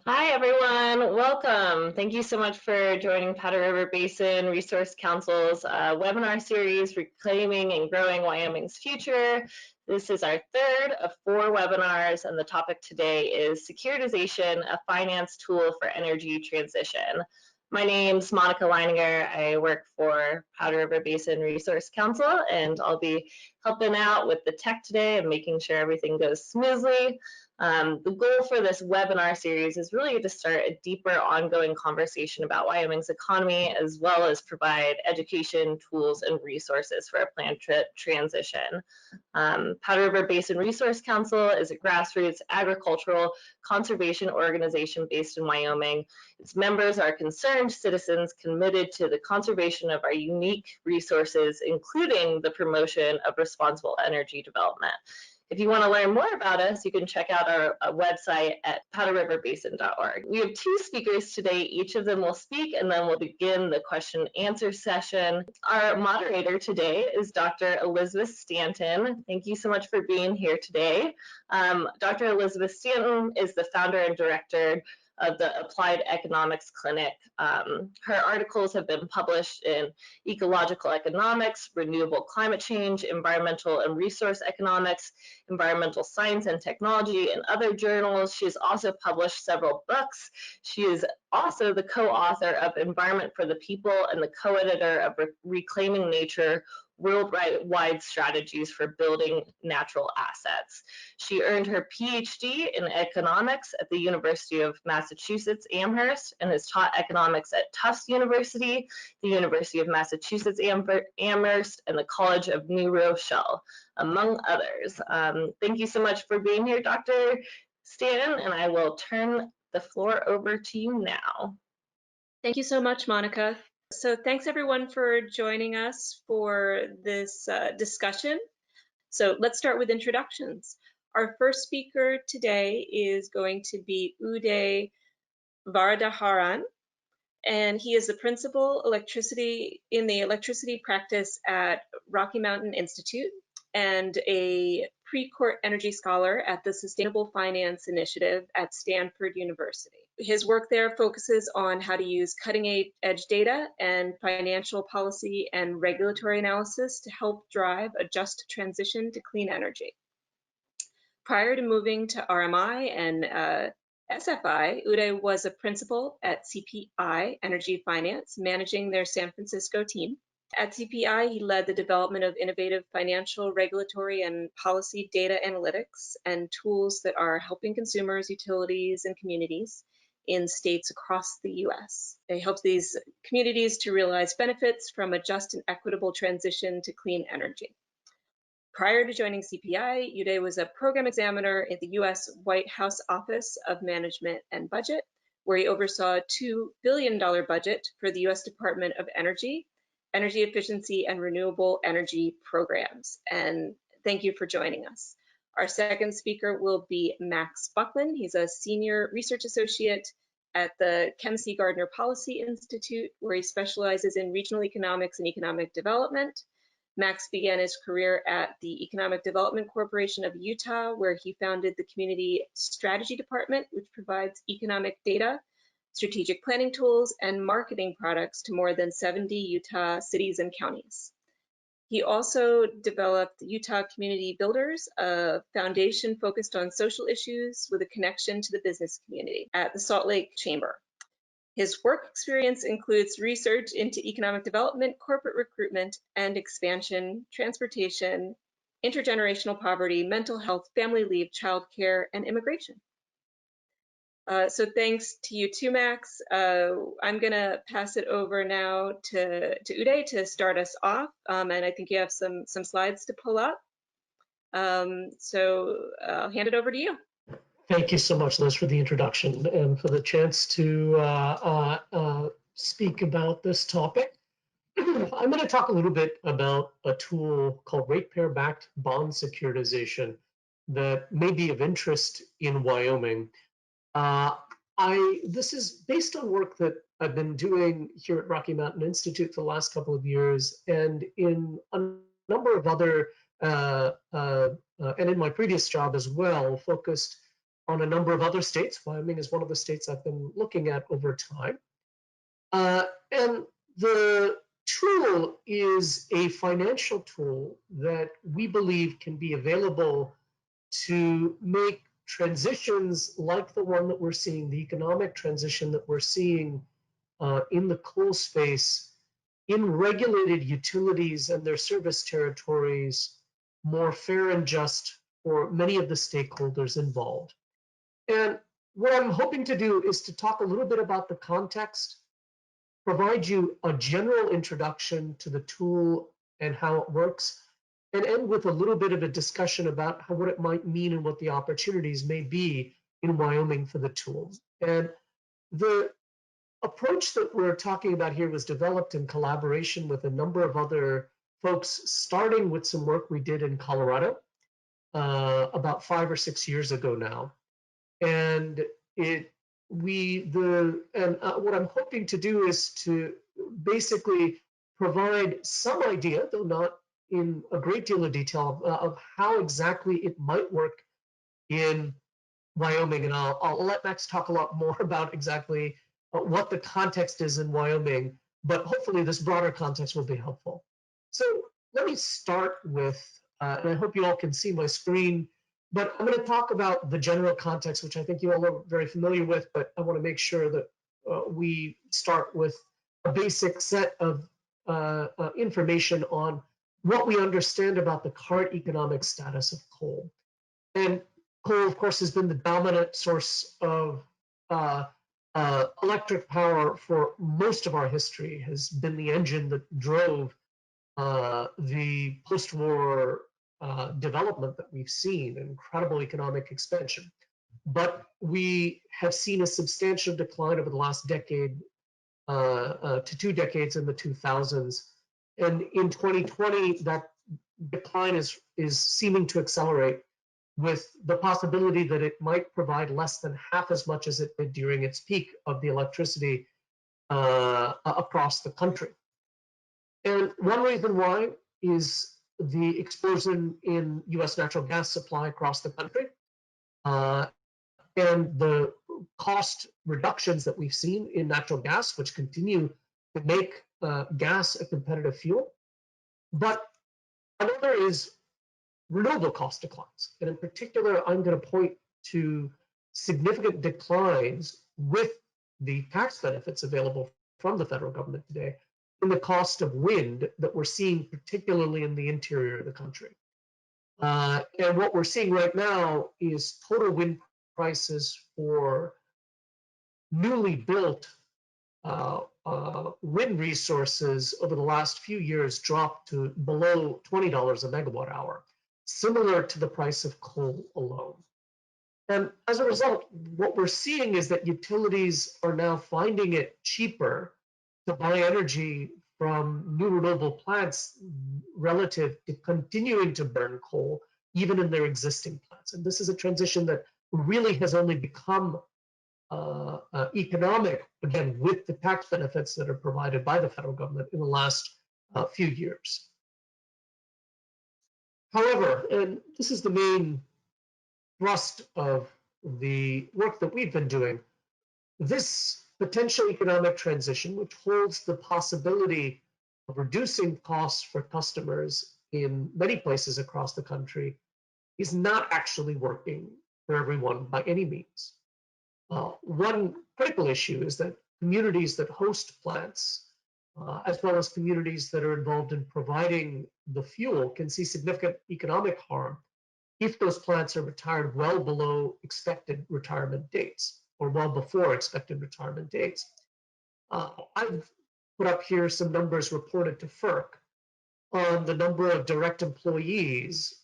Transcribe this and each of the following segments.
Hi, everyone. Welcome. Thank you so much for joining Powder River Basin Resource Council's webinar series, Reclaiming and Growing Wyoming's Future. This is our third of 4 webinars, and the topic today is Securitization, a finance tool for energy transition. My name's Monica Leininger. I work for Powder River Basin Resource Council, and I'll be helping out with the tech today and making sure everything goes smoothly. The goal for this webinar series is really to start a deeper ongoing conversation about Wyoming's economy, as well as provide education, tools, and resources for a planned transition. Powder River Basin Resource Council is a grassroots agricultural conservation organization based in Wyoming. Its members are concerned citizens committed to the conservation of our unique resources, including the promotion of responsible energy development. If you want to learn more about us, you can check out our website at powderriverbasin.org. We have 2 speakers today. Each of them will speak, and then we'll begin the question and answer session. Our moderator today is Dr. Elizabeth Stanton. Thank you so much for being here today. Dr. Elizabeth Stanton is the founder and director of the Applied Economics Clinic. Her articles have been published in Ecological Economics, Renewable Climate Change, Environmental and Resource Economics, Environmental Science and Technology, and other journals. She has also published several books. She is also the co-author of Environment for the People and the co-editor of Reclaiming Nature, Worldwide Strategies for Building Natural Assets. She earned her PhD in economics at the University of Massachusetts Amherst and has taught economics at Tufts University, the University of Massachusetts Amherst, and the College of New Rochelle, among others. Thank you so much for being here, Dr. Stanton, and I will turn the floor over to you now. Thank you so much, Monica. So thanks everyone for joining us for this discussion. So let's start with introductions. Our first speaker today is going to be Uday Varadaharan, and he is the principal in the electricity practice at Rocky Mountain Institute and a pre-court energy scholar at the Sustainable Finance Initiative at Stanford University. His work there focuses on how to use cutting-edge data and financial policy and regulatory analysis to help drive a just transition to clean energy. Prior to moving to RMI and SFI, Uday was a principal at CPI Energy Finance, managing their San Francisco team. At CPI, he led the development of innovative financial, regulatory, and policy data analytics and tools that are helping consumers, utilities, and communities in states across the U.S. It helps these communities to realize benefits from a just and equitable transition to clean energy. Prior to joining CPI, Uday was a program examiner at the U.S. White House Office of Management and Budget, where he oversaw a $2 billion budget for the U.S. Department of Energy, Energy Efficiency, and Renewable Energy Programs. And thank you for joining us. Our second speaker will be Max Buckland. He's a senior research associate at the Kem C. Gardner Policy Institute, where he specializes in regional economics and economic development. Max began his career at the Economic Development Corporation of Utah, where he founded the Community Strategy Department, which provides economic data, strategic planning tools, and marketing products to more than 70 Utah cities and counties. He also developed Utah Community Builders, a foundation focused on social issues with a connection to the business community at the Salt Lake Chamber. His work experience includes research into economic development, corporate recruitment and expansion, transportation, intergenerational poverty, mental health, family leave, childcare, and immigration. So thanks to you too, Max. I'm gonna pass it over now to Uday to start us off, and I think you have some slides to pull up. So I'll hand it over to you. Thank you so much, Liz, for the introduction and for the chance to speak about this topic. I'm going to talk a little bit about a tool called ratepayer-backed bond securitization that may be of interest in Wyoming. This is based on work that I've been doing here at Rocky Mountain Institute for the last couple of years, and in a number of other, and in my previous job as well, focused on a number of other states. Wyoming is one of the states I've been looking at over time. And the tool is a financial tool that we believe can be available to make transitions like the one that we're seeing, the economic transition that we're seeing in the coal space, in regulated utilities and their service territories, more fair and just for many of the stakeholders involved. And what I'm hoping to do is to talk a little bit about the context, provide you a general introduction to the tool and how it works, and end with a little bit of a discussion about what it might mean and what the opportunities may be in Wyoming for the tool. And the approach that we're talking about here was developed in collaboration with a number of other folks, starting with some work we did in Colorado about 5 or 6 years ago now. And what I'm hoping to do is to basically provide some idea, though not in a great deal of detail, of how exactly it might work in Wyoming. And I'll let Max talk a lot more about exactly what the context is in Wyoming, but hopefully this broader context will be helpful. So let me start with, and I hope you all can see my screen, but I'm going to talk about the general context, which I think you all are very familiar with, but I want to make sure that we start with a basic set of information on what we understand about the current economic status of coal. And coal, of course, has been the dominant source of electric power for most of our history, has been the engine that drove the post-war development that we've seen, incredible economic expansion. But we have seen a substantial decline over the last decade to 2 decades in the 2000s. And in 2020, that decline is seeming to accelerate, with the possibility that it might provide less than half as much as it did during its peak of the electricity across the country. And one reason why is the explosion in US natural gas supply across the country and the cost reductions that we've seen in natural gas, which continue to make gas a competitive fuel. But another is renewable cost declines. And in particular, I'm going to point to significant declines with the tax benefits available from the federal government today in the cost of wind that we're seeing, particularly in the interior of the country. And what we're seeing right now is total wind prices for newly built wind resources over the last few years dropped to below $20 a megawatt hour, similar to the price of coal alone. And as a result, what we're seeing is that utilities are now finding it cheaper to buy energy from new renewable plants relative to continuing to burn coal, even in their existing plants. And this is a transition that really has only become economic, again, with the tax benefits that are provided by the federal government in the last few years. However, and this is the main thrust of the work that we've been doing, this potential economic transition, which holds the possibility of reducing costs for customers in many places across the country, is not actually working for everyone by any means. One critical issue is that communities that host plants, as well as communities that are involved in providing the fuel, can see significant economic harm if those plants are retired well below expected retirement dates, or well before expected retirement dates. I've put up here some numbers reported to FERC on the number of direct employees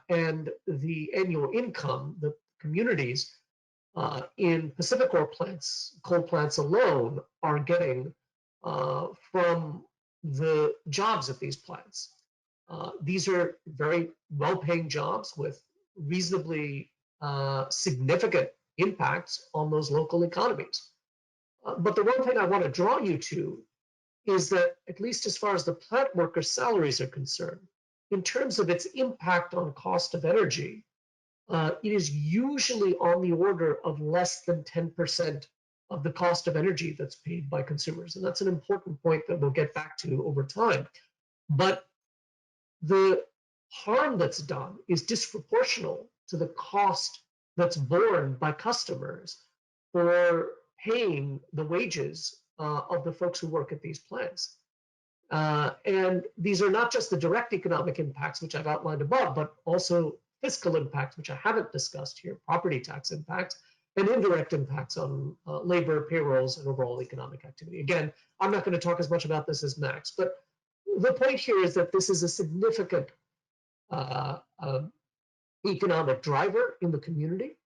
and the annual income that communities in Pacific coal plants alone are getting from the jobs at these plants. These are very well-paying jobs with reasonably significant impacts on those local economies. But the one thing I want to draw you to is that, at least as far as the plant workers' salaries are concerned, in terms of its impact on cost of energy, it is usually on the order of less than 10% of the cost of energy that's paid by consumers. And that's an important point that we'll get back to over time. But the harm that's done is disproportional to the cost that's borne by customers for paying the wages of the folks who work at these plants. And these are not just the direct economic impacts, which I've outlined above, but also fiscal impacts, which I haven't discussed here, property tax impacts, and indirect impacts on labor, payrolls, and overall economic activity. Again, I'm not going to talk as much about this as Max, but the point here is that this is a significant economic driver in the community,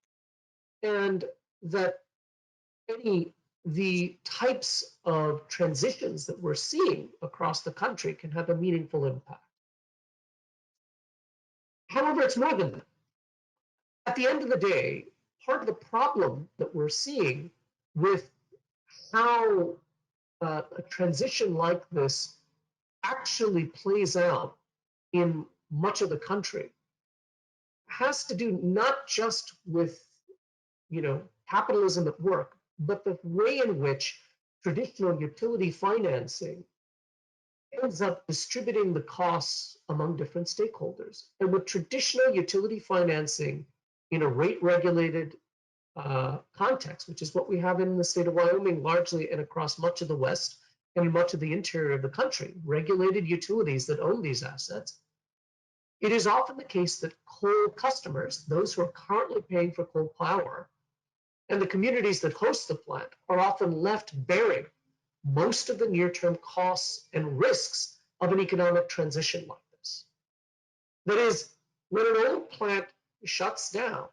and that the types of transitions that we're seeing across the country can have a meaningful impact. However, it's more than that. At the end of the day, part of the problem that we're seeing with how a transition like this actually plays out in much of the country has to do not just with, capitalism at work, but the way in which traditional utility financing ends up distributing the costs among different stakeholders. And with traditional utility financing in a rate-regulated context, which is what we have in the state of Wyoming largely and across much of the West and much of the interior of the country, regulated utilities that own these assets, it is often the case that coal customers, those who are currently paying for coal power, and the communities that host the plant are often left bearing most of the near-term costs and risks of an economic transition like this. That is, when an old plant shuts down,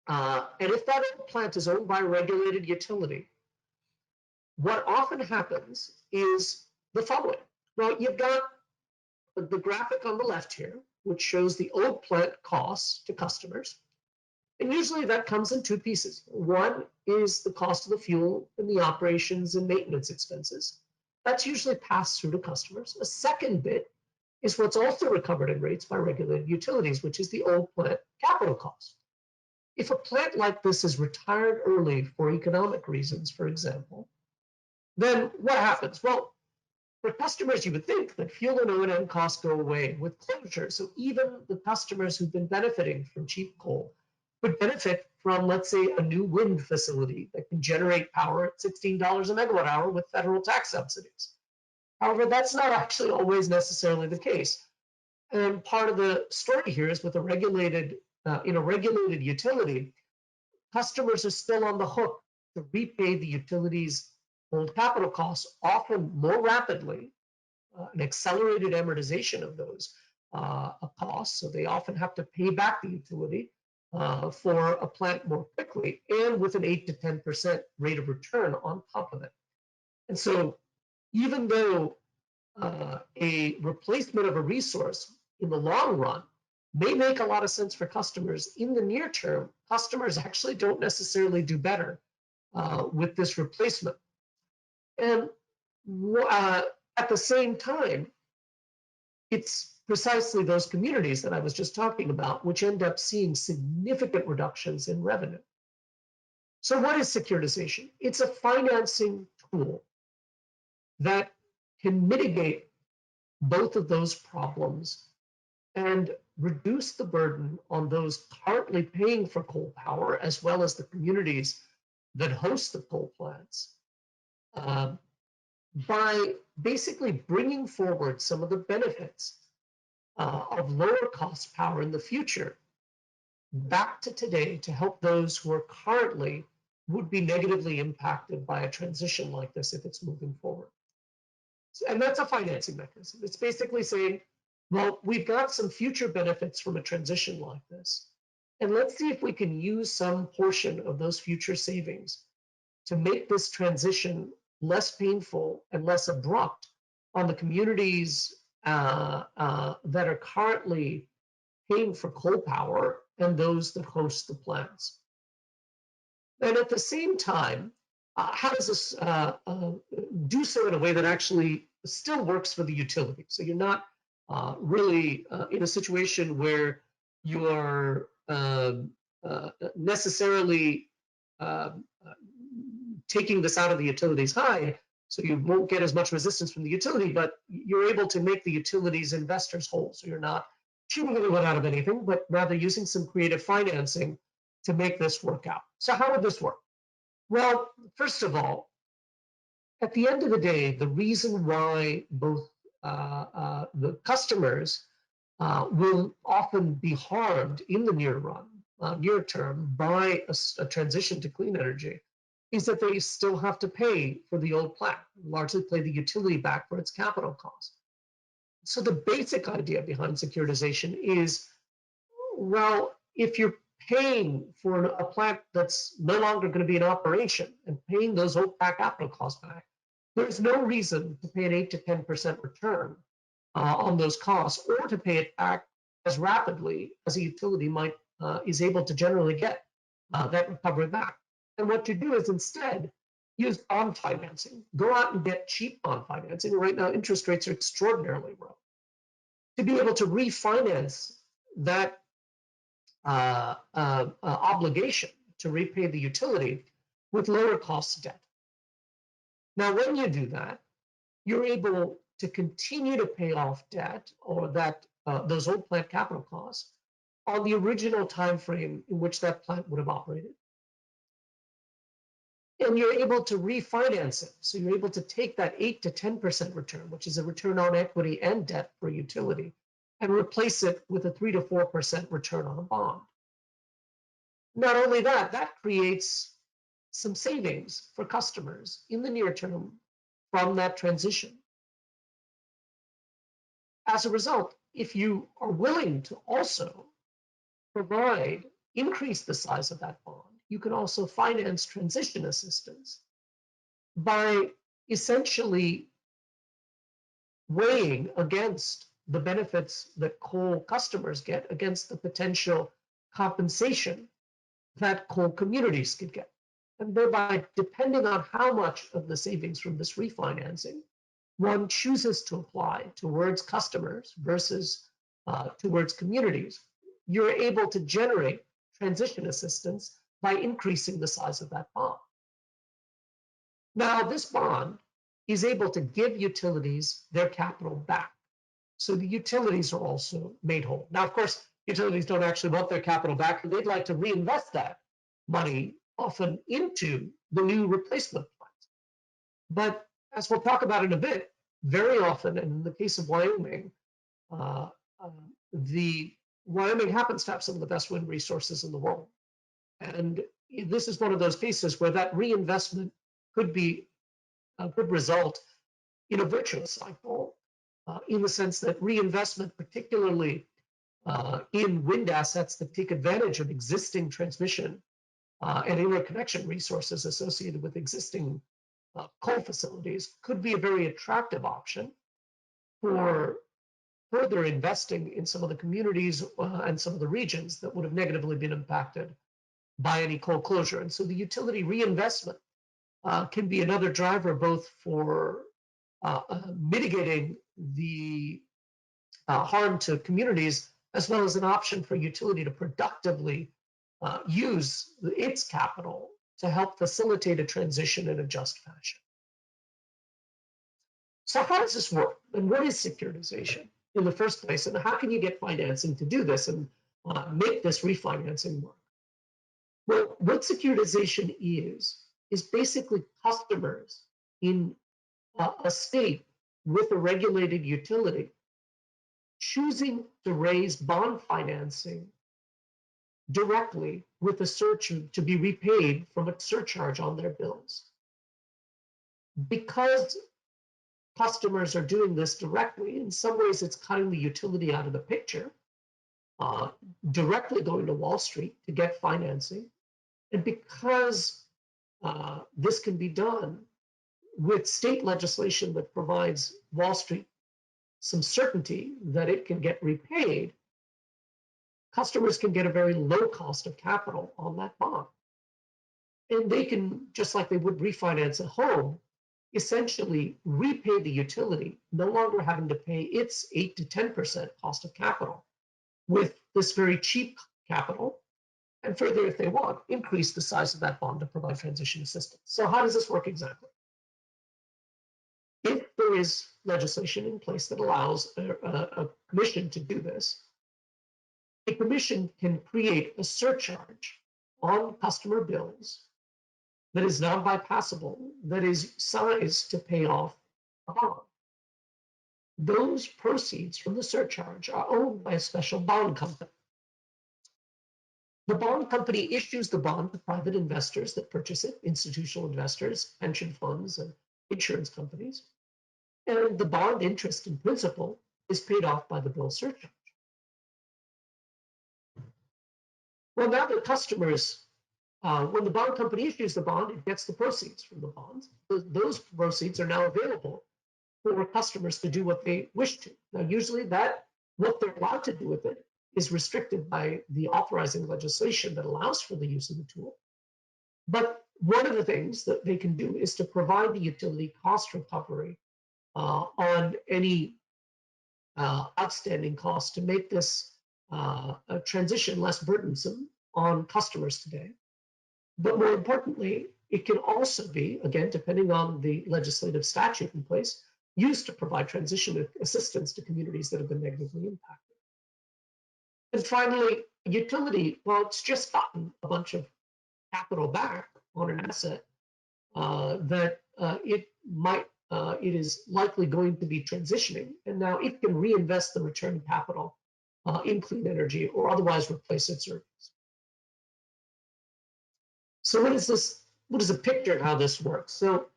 and if that old plant is owned by a regulated utility, what often happens is the following. Now, you've got the graphic on the left here, which shows the old plant costs to customers. And usually that comes in two pieces. One is the cost of the fuel and the operations and maintenance expenses. That's usually passed through to customers. A second bit is what's also recovered in rates by regulated utilities, which is the old plant capital cost. If a plant like this is retired early for economic reasons, for example, then what happens? Well, for customers, you would think that fuel and O&M costs go away with closure. So even the customers who've been benefiting from cheap coal would benefit from, let's say, a new wind facility that can generate power at $16 a megawatt hour with federal tax subsidies. However, that's not actually always necessarily the case. And part of the story here is with a regulated utility, customers are still on the hook to repay the utility's old capital costs, often more rapidly, an accelerated amortization of those costs. So they often have to pay back the utility for a plant more quickly and with an 8 to 10% rate of return on top of it. And so even though a replacement of a resource in the long run may make a lot of sense for customers, in the near term, customers actually don't necessarily do better with this replacement. And at the same time, it's precisely those communities that I was just talking about which end up seeing significant reductions in revenue. So what is securitization? It's a financing tool that can mitigate both of those problems and reduce the burden on those currently paying for coal power, as well as the communities that host the coal plants, by basically bringing forward some of the benefits of lower cost power in the future back to today to help those who are currently would be negatively impacted by a transition like this if it's moving forward. And that's a financing mechanism. It's basically saying, well, we've got some future benefits from a transition like this, and let's see if we can use some portion of those future savings to make this transition less painful and less abrupt on the communities that are currently paying for coal power and those that host the plants. And at the same time, how does this do so in a way that actually still works for the utility? So you're not really in a situation where you are necessarily taking this out of the utility's hide, so you won't get as much resistance from the utility, but you're able to make the utility's investors whole. So you're not cheating anyone out of anything, but rather using some creative financing to make this work out. So how would this work? Well, first of all, at the end of the day, the reason why both the customers will often be harmed in the near term by a transition to clean energy is that they still have to pay for the old plant, largely pay the utility back for its capital cost. So the basic idea behind securitization is, well, if you're paying for a plant that's no longer going to be in operation and paying those old capital costs back, there's no reason to pay an 8 to 10% return on those costs, or to pay it back as rapidly as a utility is able to generally get that recovery back. And what you do is instead use bond financing. Go out and get cheap bond financing. Right now, interest rates are extraordinarily low. To be able to refinance that obligation to repay the utility with lower cost debt. Now, when you do that, you're able to continue to pay off debt or those old plant capital costs on the original time frame in which that plant would have operated. And you're able to refinance it. So you're able to take that 8 to 10% return, which is a return on equity and debt for utility, and replace it with a 3 to 4% return on a bond. Not only that, that creates some savings for customers in the near term from that transition. As a result, if you are willing to also increase the size of that bond, you can also finance transition assistance by essentially weighing against the benefits that coal customers get against the potential compensation that coal communities could get. And thereby, depending on how much of the savings from this refinancing one chooses to apply towards customers versus towards communities, you're able to generate transition assistance by increasing the size of that bond. Now, this bond is able to give utilities their capital back. So the utilities are also made whole. Now, of course, utilities don't actually want their capital back, and they'd like to reinvest that money often into the new replacement plants. But as we'll talk about in a bit, very often, and in the case of Wyoming, the Wyoming happens to have some of the best wind resources in the world. And this is one of those cases where that reinvestment could result in a virtuous cycle, in the sense that reinvestment, particularly in wind assets that take advantage of existing transmission and interconnection resources associated with existing coal facilities, could be a very attractive option for further investing in some of the communities and some of the regions that would have negatively been impacted by any coal closure. And so the utility reinvestment can be another driver both for mitigating the harm to communities, as well as an option for utility to productively use its capital to help facilitate a transition in a just fashion. So how does this work? And what is securitization in the first place? And how can you get financing to do this and make this refinancing work? Well, what securitization is basically customers in a state with a regulated utility choosing to raise bond financing directly with a surcharge to be repaid from a surcharge on their bills. Because customers are doing this directly, in some ways it's cutting the utility out of the picture, directly going to Wall Street to get financing. And because this can be done with state legislation that provides Wall Street some certainty that it can get repaid, customers can get a very low cost of capital on that bond. And they can, just like they would refinance a home, essentially repay the utility, no longer having to pay its 8 to 10% cost of capital with this very cheap capital And further, if they want, increase the size of that bond to provide transition assistance. So how does this work exactly? If there is legislation in place that allows a commission to do this, a commission can create a surcharge on customer bills that is non-bypassable, that is sized to pay off a bond. Those proceeds from the surcharge are owned by a special bond company. The bond company issues the bond to private investors that purchase it, institutional investors, pension funds, and insurance companies. And the bond interest and principal is paid off by the bill surcharge. Well, now the customers, when the bond company issues the bond, it gets the proceeds from the bonds. Those proceeds are now available for customers to do what they wish to. Now, usually what they're allowed to do with it is restricted by the authorizing legislation that allows for the use of the tool. But one of the things that they can do is to provide the utility cost recovery on any outstanding costs to make this a transition less burdensome on customers today. But more importantly, it can also be, again, depending on the legislative statute in place, used to provide transition assistance to communities that have been negatively impacted. And finally, utility, well, it's just gotten a bunch of capital back on an asset that it is likely going to be transitioning, and now it can reinvest the return capital in clean energy or otherwise replace its earnings. So what is a picture of how this works? So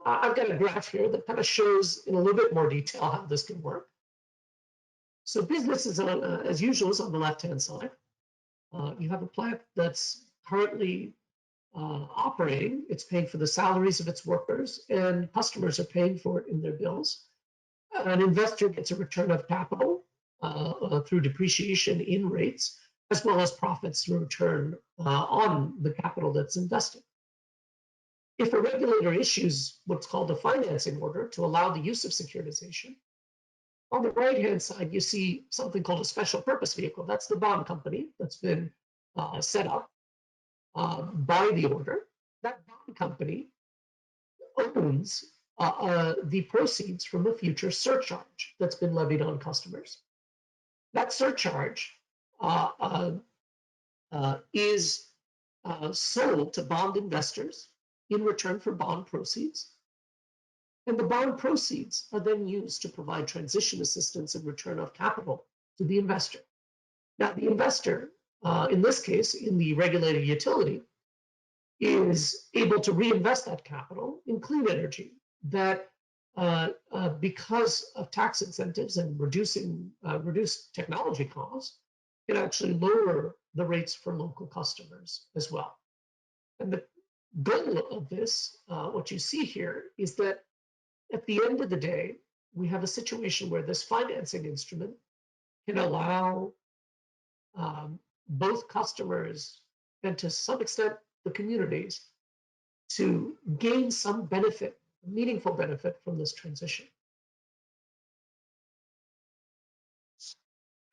I've got a graph here that kind of shows in a little bit more detail how this can work. So business is on, as usual, is on the left-hand side. You have a plant that's currently operating. It's paying for the salaries of its workers, and customers are paying for it in their bills. An investor gets a return of capital through depreciation in rates, as well as profits through return on the capital that's invested. If a regulator issues what's called a financing order to allow the use of securitization, on the right-hand side, you see something called a special purpose vehicle. That's the bond company that's been set up by the order. That bond company owns the proceeds from a future surcharge that's been levied on customers. That surcharge is sold to bond investors in return for bond proceeds. And the bond proceeds are then used to provide transition assistance and return of capital to the investor. Now, the investor, in this case, in the regulated utility, is able to reinvest that capital in clean energy that, because of tax incentives and reduced technology costs, can actually lower the rates for local customers as well. And the goal of this, what you see here, is that at the end of the day, we have a situation where this financing instrument can allow both customers and to some extent the communities to gain some benefit, meaningful benefit from this transition.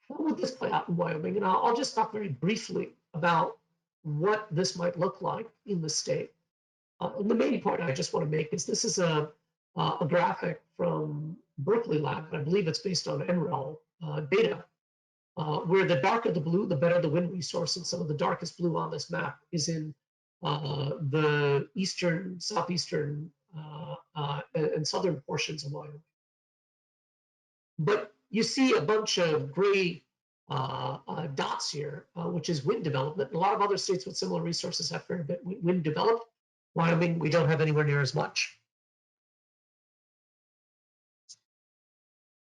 How would this play out in Wyoming? And I'll just talk very briefly about what this might look like in the state. And the main point I just want to make is this is a graphic from Berkeley Lab, and I believe it's based on NREL data, where the darker the blue, the better the wind resource, and some of the darkest blue on this map is in the eastern, southeastern, and southern portions of Wyoming. But you see a bunch of gray dots here, which is wind development. A lot of other states with similar resources have fair bit wind developed. Wyoming, we don't have anywhere near as much.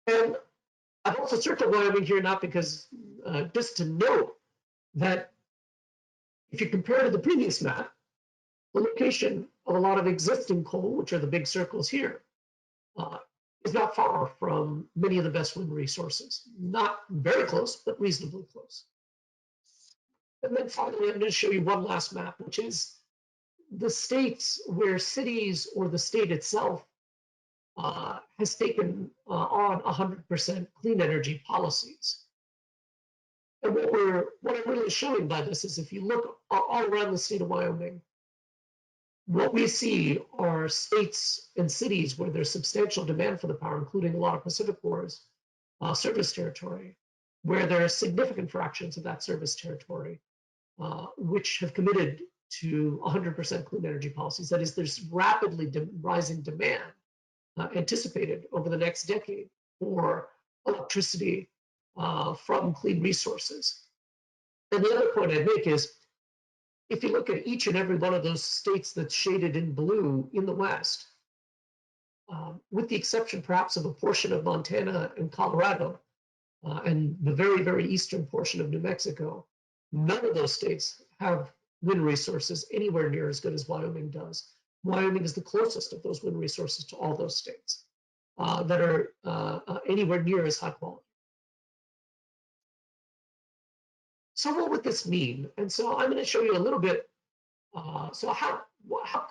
And I've also circled Wyoming here, not because, just to note that if you compare to the previous map, the location of a lot of existing coal, which are the big circles here, is not far from many of the best wind resources. Not very close, but reasonably close. And then finally, I'm going to show you one last map, which is the states where cities or the state itself has taken on 100% clean energy policies. And what I'm really showing by this is if you look all around the state of Wyoming, what we see are states and cities where there's substantial demand for the power, including a lot of Pacific Wars service territory, where there are significant fractions of that service territory which have committed to 100% clean energy policies. That is, there's rapidly rising demand anticipated over the next decade for electricity from clean resources. And the other point I'd make is, if you look at each and every one of those states that's shaded in blue in the West, with the exception perhaps of a portion of Montana and Colorado, and the very, very eastern portion of New Mexico, none of those states have wind resources anywhere near as good as Wyoming does. Wyoming is the closest of those wind resources to all those states that are anywhere near as high quality. So what would this mean? And so I'm going to show you a little bit. So how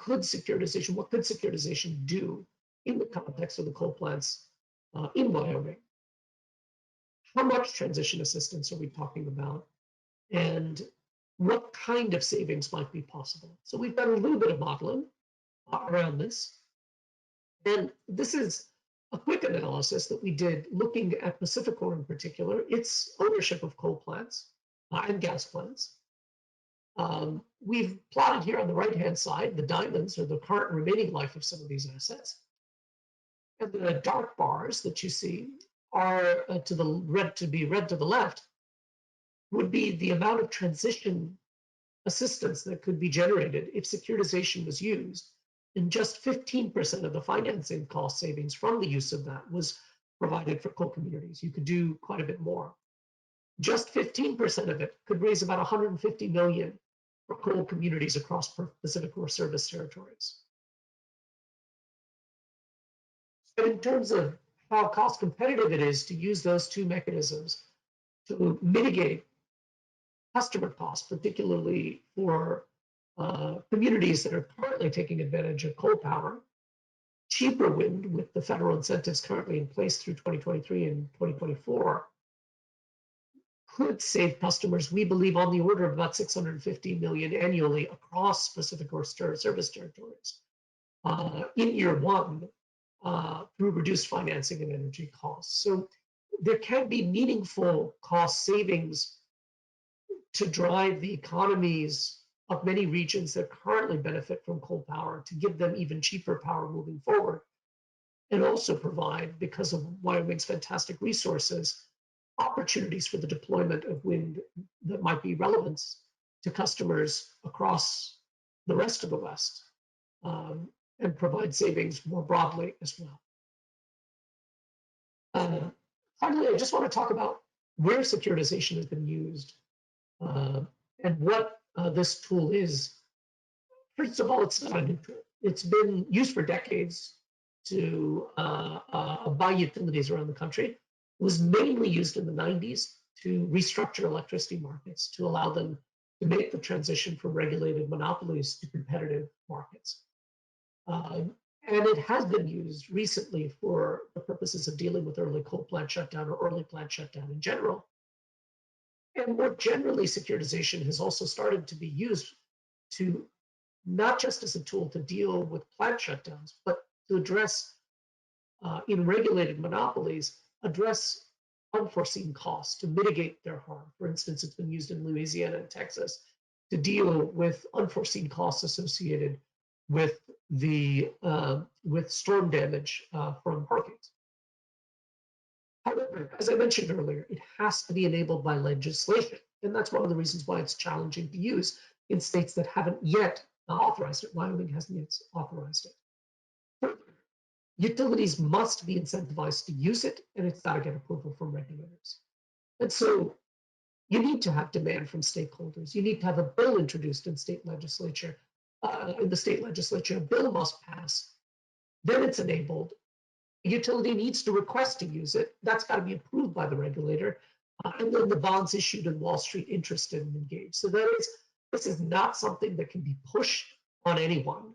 could securitization, what could securitization do in the context of the coal plants in Wyoming? How much transition assistance are we talking about? And what kind of savings might be possible? So we've done a little bit of modeling around this. And this is a quick analysis that we did looking at Pacificor in particular, its ownership of coal plants and gas plants. We've plotted here on the right-hand side, the diamonds are the current remaining life of some of these assets. And the dark bars that you see are to the red to the left would be the amount of transition assistance that could be generated if securitization was used. And just 15% of the financing cost savings from the use of that was provided for coal communities. You could do quite a bit more. Just 15% of it could raise about 150 million for coal communities across Pacific Core service territories. And in terms of how cost competitive it is to use those two mechanisms to mitigate customer costs, particularly for communities that are currently taking advantage of coal power, cheaper wind with the federal incentives currently in place through 2023 and 2024 could save customers, we believe, on the order of about 650 million annually across Pacific Coast service territories in year one through reduced financing and energy costs. So there can be meaningful cost savings to drive the economies of many regions that currently benefit from coal power, to give them even cheaper power moving forward, and also provide, because of Wyoming's fantastic resources, opportunities for the deployment of wind that might be relevant to customers across the rest of the West, and provide savings more broadly as well. Finally, I just want to talk about where securitization has been used and what this tool is. First of all, it's not a new tool. It's been used for decades to buy utilities around the country. It was mainly used in the 90s to restructure electricity markets to allow them to make the transition from regulated monopolies to competitive markets. And it has been used recently for the purposes of dealing with early coal plant shutdown or early plant shutdown in general. And more generally, securitization has also started to be used to not just as a tool to deal with plant shutdowns, but to address, in regulated monopolies, address unforeseen costs to mitigate their harm. For instance, it's been used in Louisiana and Texas to deal with unforeseen costs associated with the with storm damage from hurricanes. However, as I mentioned earlier, it has to be enabled by legislation, and that's one of the reasons why it's challenging to use in states that haven't yet authorized it. Wyoming hasn't yet authorized it. Utilities must be incentivized to use it, and it's got to get approval from regulators. And so you need to have demand from stakeholders. You need to have a bill introduced in state legislature. In the state legislature, a bill must pass. Then it's enabled. The utility needs to request to use it. That's got to be approved by the regulator. And then the bonds issued and Wall Street interested and engaged. So this is not something that can be pushed on anyone.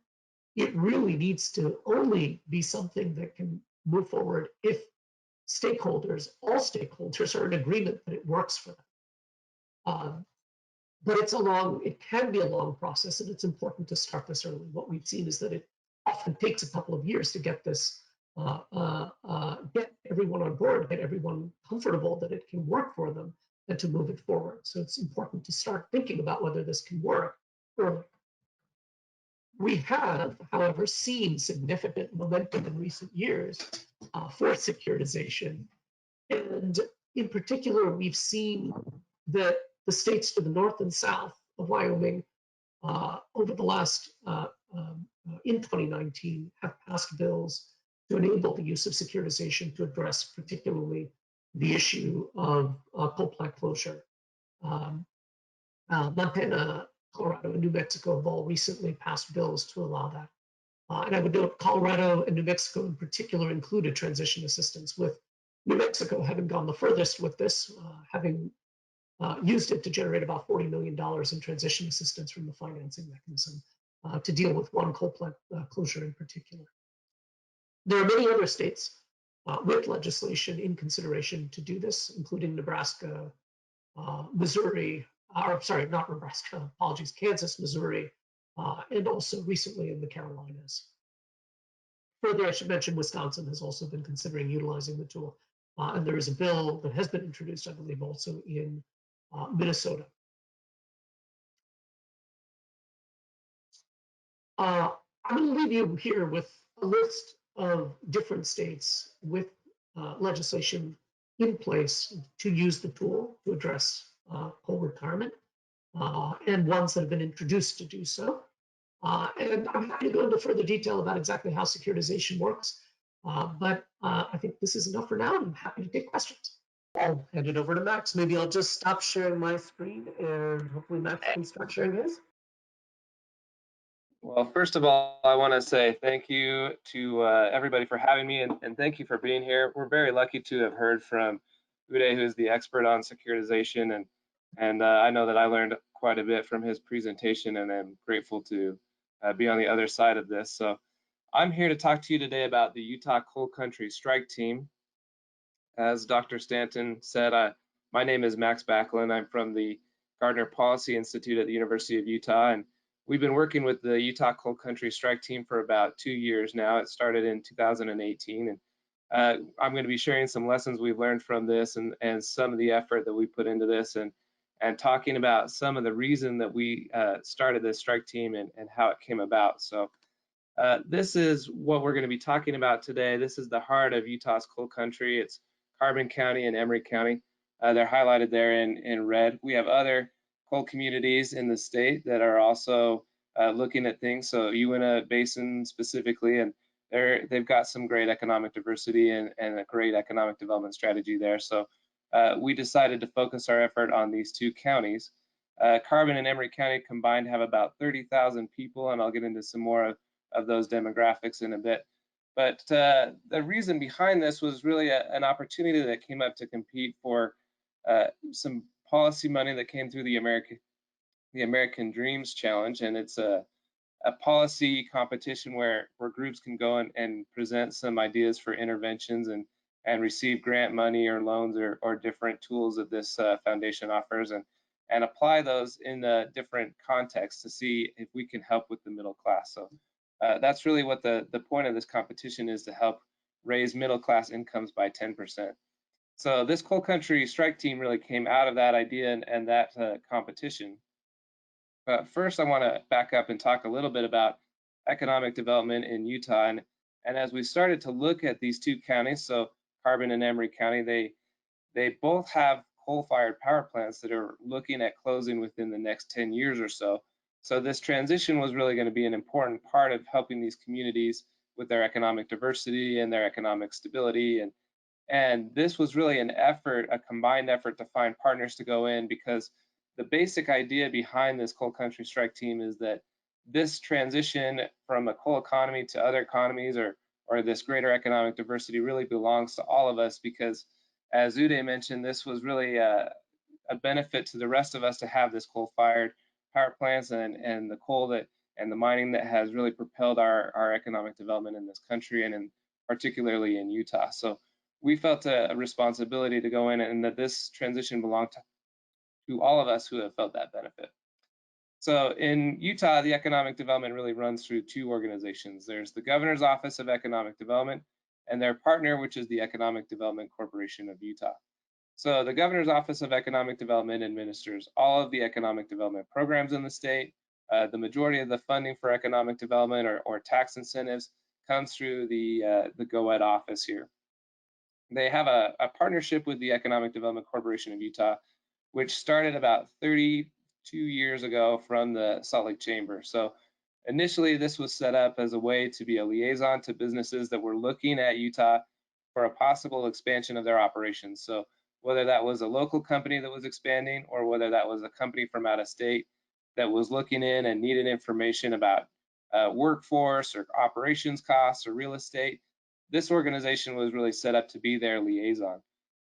It really needs to only be something that can move forward if stakeholders, all stakeholders, are in agreement that it works for them. But it can be a long process, and it's important to start this early. What we've seen is that it often takes a couple of years to get this, get everyone on board, get everyone comfortable that it can work for them, and to move it forward. So it's important to start thinking about whether this can work early. We have, however, seen significant momentum in recent years for securitization. And in particular, we've seen that the states to the north and south of Wyoming over the last, in 2019, have passed bills to enable the use of securitization to address particularly the issue of coal plant closure. Montana, Colorado, and New Mexico have all recently passed bills to allow that. And I would note Colorado and New Mexico in particular included transition assistance, with New Mexico having gone the furthest with this, having used it to generate about $40 million in transition assistance from the financing mechanism to deal with one coal plant closure in particular. There are many other states with legislation in consideration to do this, including Nebraska, Missouri, or sorry, not Nebraska, apologies, Kansas, Missouri, and also recently in the Carolinas. Further, I should mention Wisconsin has also been considering utilizing the tool. And there is a bill that has been introduced, I believe, also in Minnesota. I'm going to leave you here with a list of different states with legislation in place to use the tool to address coal retirement, and ones that have been introduced to do so. And I'm happy to go into further detail about exactly how securitization works, but I think this is enough for now, and I'm happy to take questions. I'll hand it over to Max. Maybe I'll just stop sharing my screen, and hopefully Max can start sharing his. Well, first of all, I want to say thank you to everybody for having me, and thank you for being here. We're very lucky to have heard from Uday, who is the expert on securitization, and I know that I learned quite a bit from his presentation, and I'm grateful to be on the other side of this. So I'm here to talk to you today about the Utah Coal Country Strike Team. As Dr. Stanton said, my name is Max Buckland. I'm from the Gardner Policy Institute at the University of Utah, and we've been working with the Utah Coal Country Strike Team for about 2 years now. It started in 2018, and I'm going to be sharing some lessons we've learned from this, and some of the effort that we put into this, and talking about some of the reason that we started this strike team and how it came about. So this is what we're going to be talking about today. This is the heart of Utah's coal country. It's Carbon County and Emery County. They're highlighted there in red. We have other coal communities in the state that are also looking at things. So Uinta Basin specifically, and they've got some great economic diversity and a great economic development strategy there. So we decided to focus our effort on these two counties. Carbon and Emery County combined have about 30,000 people, and I'll get into some more of those demographics in a bit. But the reason behind this was really an opportunity that came up to compete for some policy money that came through the American Dreams Challenge, and it's a policy competition where groups can go and present some ideas for interventions and receive grant money or loans or different tools that this foundation offers, and apply those in different contexts to see if we can help with the middle class. So that's really what the point of this competition is, to help raise middle class incomes by 10%. So this coal country strike team really came out of that idea and that competition. But first, I want to back up and talk a little bit about economic development in Utah. And as we started to look at these two counties, so Carbon and Emery County, they both have coal-fired power plants that are looking at closing within the next 10 years or so. So this transition was really going to be an important part of helping these communities with their economic diversity and their economic stability. And this was really an effort, a combined effort to find partners to go in, because the basic idea behind this coal country strike team is that this transition from a coal economy to other economies, or this greater economic diversity, really belongs to all of us, because as Uday mentioned, this was really a benefit to the rest of us to have this coal-fired power plants and the coal and the mining that has really propelled our economic development in this country, and particularly in Utah. So we felt a responsibility to go in, and that this transition belonged to all of us who have felt that benefit. So in Utah, the economic development really runs through two organizations. There's the Governor's Office of Economic Development and their partner, which is the Economic Development Corporation of Utah. So the Governor's Office of Economic Development administers all of the economic development programs in the state. The majority of the funding for economic development or tax incentives comes through the GOED office here. They have a partnership with the Economic Development Corporation of Utah, which started about 32 years ago from the Salt Lake Chamber. So initially, this was set up as a way to be a liaison to businesses that were looking at Utah for a possible expansion of their operations. So whether that was a local company that was expanding or whether that was a company from out of state that was looking in and needed information about workforce or operations costs or real estate, this organization was really set up to be their liaison.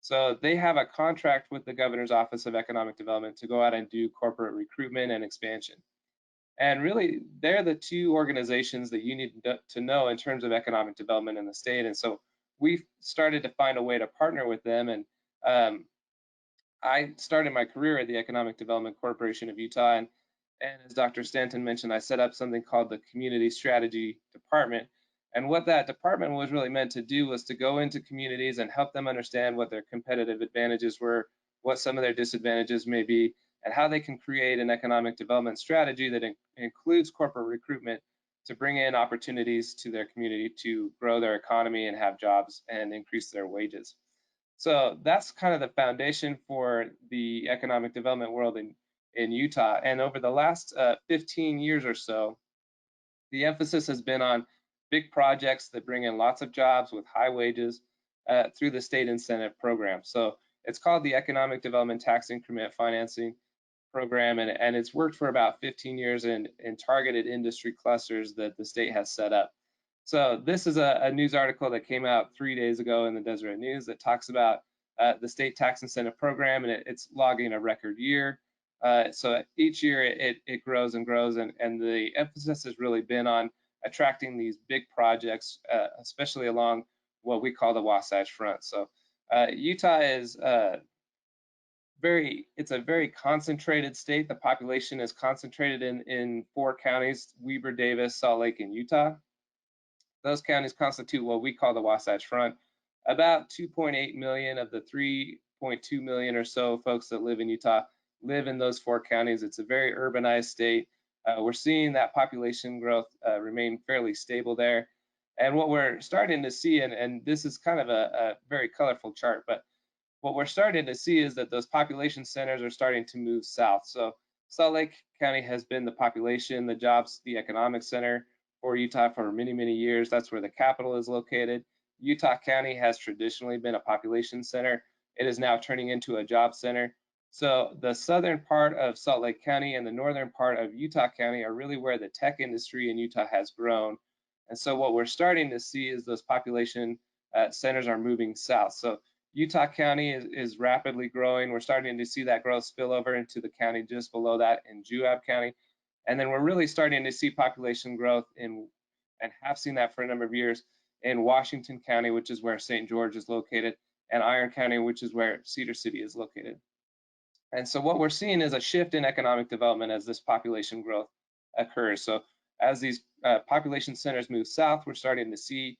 So they have a contract with the Governor's Office of Economic Development to go out and do corporate recruitment and expansion. And really, they're the two organizations that you need to know in terms of economic development in the state. And so we've started to find a way to partner with them. And I started my career at the Economic Development Corporation of Utah. And as Dr. Stanton mentioned, I set up something called the Community Strategy Department. And what that department was really meant to do was to go into communities and help them understand what their competitive advantages were, what some of their disadvantages may be, and how they can create an economic development strategy that includes corporate recruitment to bring in opportunities to their community to grow their economy and have jobs and increase their wages. So that's kind of the foundation for the economic development world in Utah. And over the last 15 years or so, the emphasis has been on big projects that bring in lots of jobs with high wages through the state incentive program. So it's called the Economic Development Tax Increment Financing Program, and it's worked for about 15 years in targeted industry clusters that the state has set up. So this is a news article that came out 3 days ago in the Deseret News that talks about the state tax incentive program, and it's logging a record year. So each year it grows and grows, and the emphasis has really been on attracting these big projects, especially along what we call the Wasatch Front. So Utah is it's a very concentrated state. The population is concentrated in 4 counties: Weber, Davis, Salt Lake, and Utah. Those counties constitute what we call the Wasatch Front. About 2.8 million of the 3.2 million or so folks that live in Utah live in those 4 counties. It's a very urbanized state. We're seeing that population growth remain fairly stable there. And what we're starting to see, and this is kind of a very colorful chart, but what we're starting to see is that those population centers are starting to move south. So Salt Lake County has been the population, the jobs, the economic center for Utah for many, many years. That's where the capital is located. Utah County has traditionally been a population center. It is now turning into a job center. So the southern part of Salt Lake County and the northern part of Utah County are really where the tech industry in Utah has grown. And so what we're starting to see is those population centers are moving south. So Utah County is rapidly growing. We're starting to see that growth spill over into the county just below that in Juab County. And then we're really starting to see population growth and have seen that for a number of years in Washington County, which is where St. George is located, and Iron County, which is where Cedar City is located. And so what we're seeing is a shift in economic development as this population growth occurs. So as these population centers move south, we're starting to see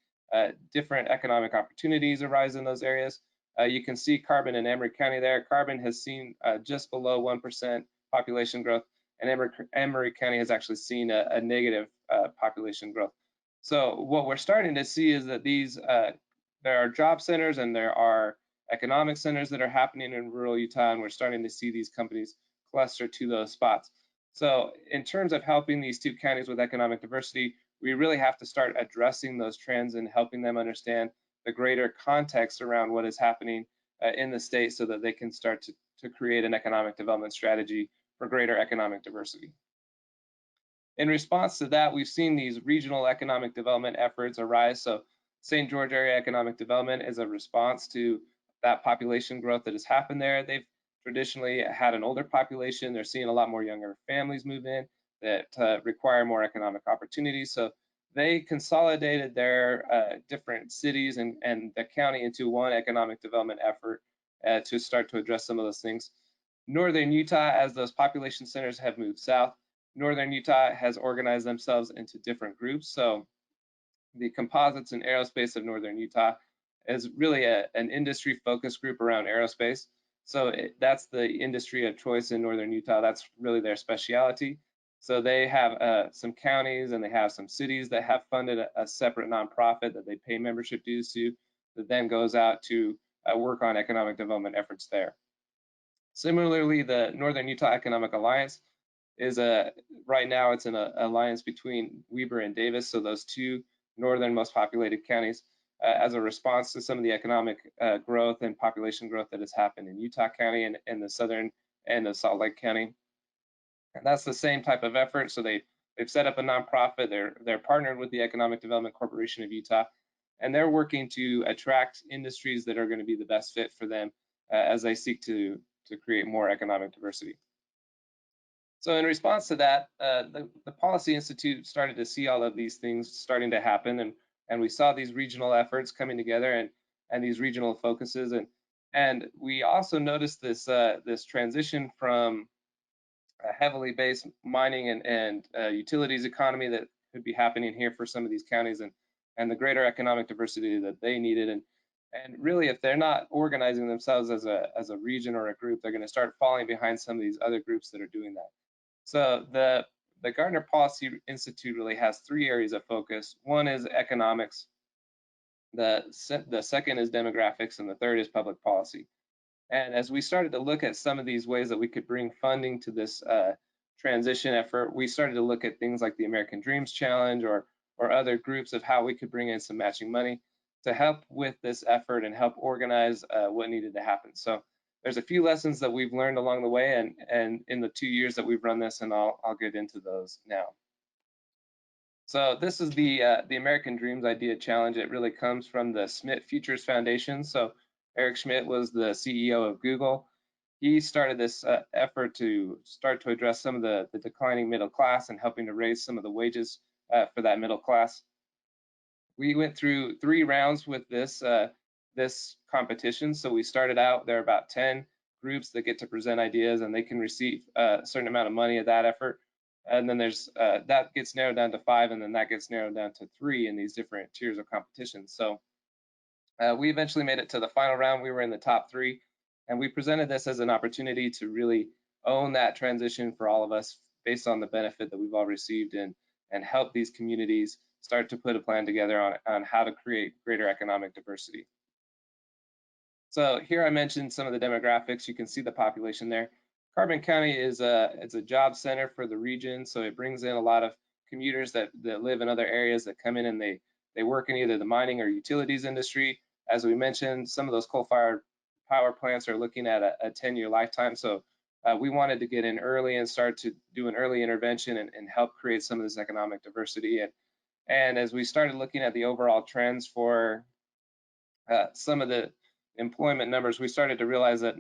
different economic opportunities arise in those areas. You can see Carbon and Emery County there. Carbon has seen just below 1% population growth, and Emery County has actually seen a negative population growth. So what we're starting to see is that there are job centers and there are economic centers that are happening in rural Utah, and we're starting to see these companies cluster to those spots. So in terms of helping these 2 counties with economic diversity, we really have to start addressing those trends and helping them understand the greater context around what is happening in the state so that they can start to create an economic development strategy for greater economic diversity. In response to that, we've seen these regional economic development efforts arise. So St. George Area Economic Development is a response to that population growth that has happened there. They've traditionally had an older population. They're seeing a lot more younger families move in that require more economic opportunities. So they consolidated their different cities and the county into one economic development effort to start to address some of those things. Northern Utah, as those population centers have moved south, Northern Utah has organized themselves into different groups. So the composites and aerospace of Northern Utah is really an industry focus group around aerospace. So that's the industry of choice in Northern Utah. That's really their specialty. So they have some counties and they have some cities that have funded a separate nonprofit that they pay membership dues to, that then goes out to work on economic development efforts there. Similarly, the Northern Utah Economic Alliance is right now it's an alliance between Weber and Davis, so those two northern most populated counties, as a response to some of the economic growth and population growth that has happened in Utah County and the southern end of Salt Lake County. And that's the same type of effort. So they've set up a nonprofit. They're partnered with the Economic Development Corporation of Utah, and they're working to attract industries that are going to be the best fit for them as they seek to create more economic diversity. So in response to that, the Policy Institute started to see all of these things starting to happen, and we saw these regional efforts coming together and these regional focuses, and we also noticed this this transition from a heavily based mining and utilities economy that could be happening here for some of these counties, and the greater economic diversity that they needed. And really, if they're not organizing themselves as a region or a group, they're going to start falling behind some of these other groups that are doing that. So the Gardner Policy Institute really has three areas of focus. One is economics, the second is demographics, and the third is public policy. And as we started to look at some of these ways that we could bring funding to this transition effort, we started to look at things like the American Dreams Challenge or other groups of how we could bring in some matching money to help with this effort and help organize what needed to happen. So there's a few lessons that we've learned along the way and in the 2 years that we've run this, and I'll get into those now. So this is the American Dreams Idea Challenge. It really comes from the Schmidt Futures Foundation. So Eric Schmidt was the CEO of Google. He started this effort to start to address some of the declining middle class and helping to raise some of the wages for that middle class. We went through 3 rounds with this this competition. So we started out, there are about 10 groups that get to present ideas, and they can receive a certain amount of money at that effort. And then there's that gets narrowed down to 5, and then that gets narrowed down to 3 in these different tiers of competition. So we eventually made it to the final round. We were in the top 3, and we presented this as an opportunity to really own that transition for all of us based on the benefit that we've all received and help these communities start to put a plan together on how to create greater economic diversity. So here I mentioned some of the demographics. You can see the population there. Carbon County is it's a job center for the region, so it brings in a lot of commuters that live in other areas that come in and they work in either the mining or utilities industry. As we mentioned, some of those coal-fired power plants are looking at a 10-year lifetime, so we wanted to get in early and start to do an early intervention and help create some of this economic diversity. And as we started looking at the overall trends for some of the employment numbers, we started to realize that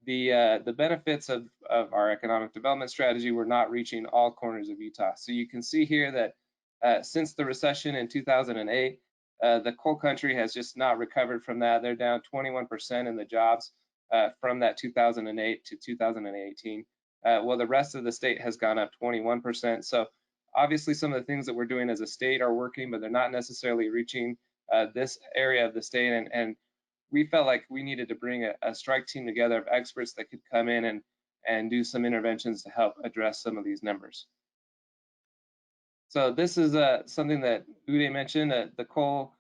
the benefits of our economic development strategy were not reaching all corners of Utah. So you can see here that since the recession in 2008, the coal country has just not recovered from that. They're down 21% in the jobs from that 2008 to 2018. Well, the rest of the state has gone up 21%. So obviously some of the things that we're doing as a state are working, but they're not necessarily reaching this area of the state. And we felt like we needed to bring a strike team together of experts that could come in and do some interventions to help address some of these numbers. So this is something that Uday mentioned, the coal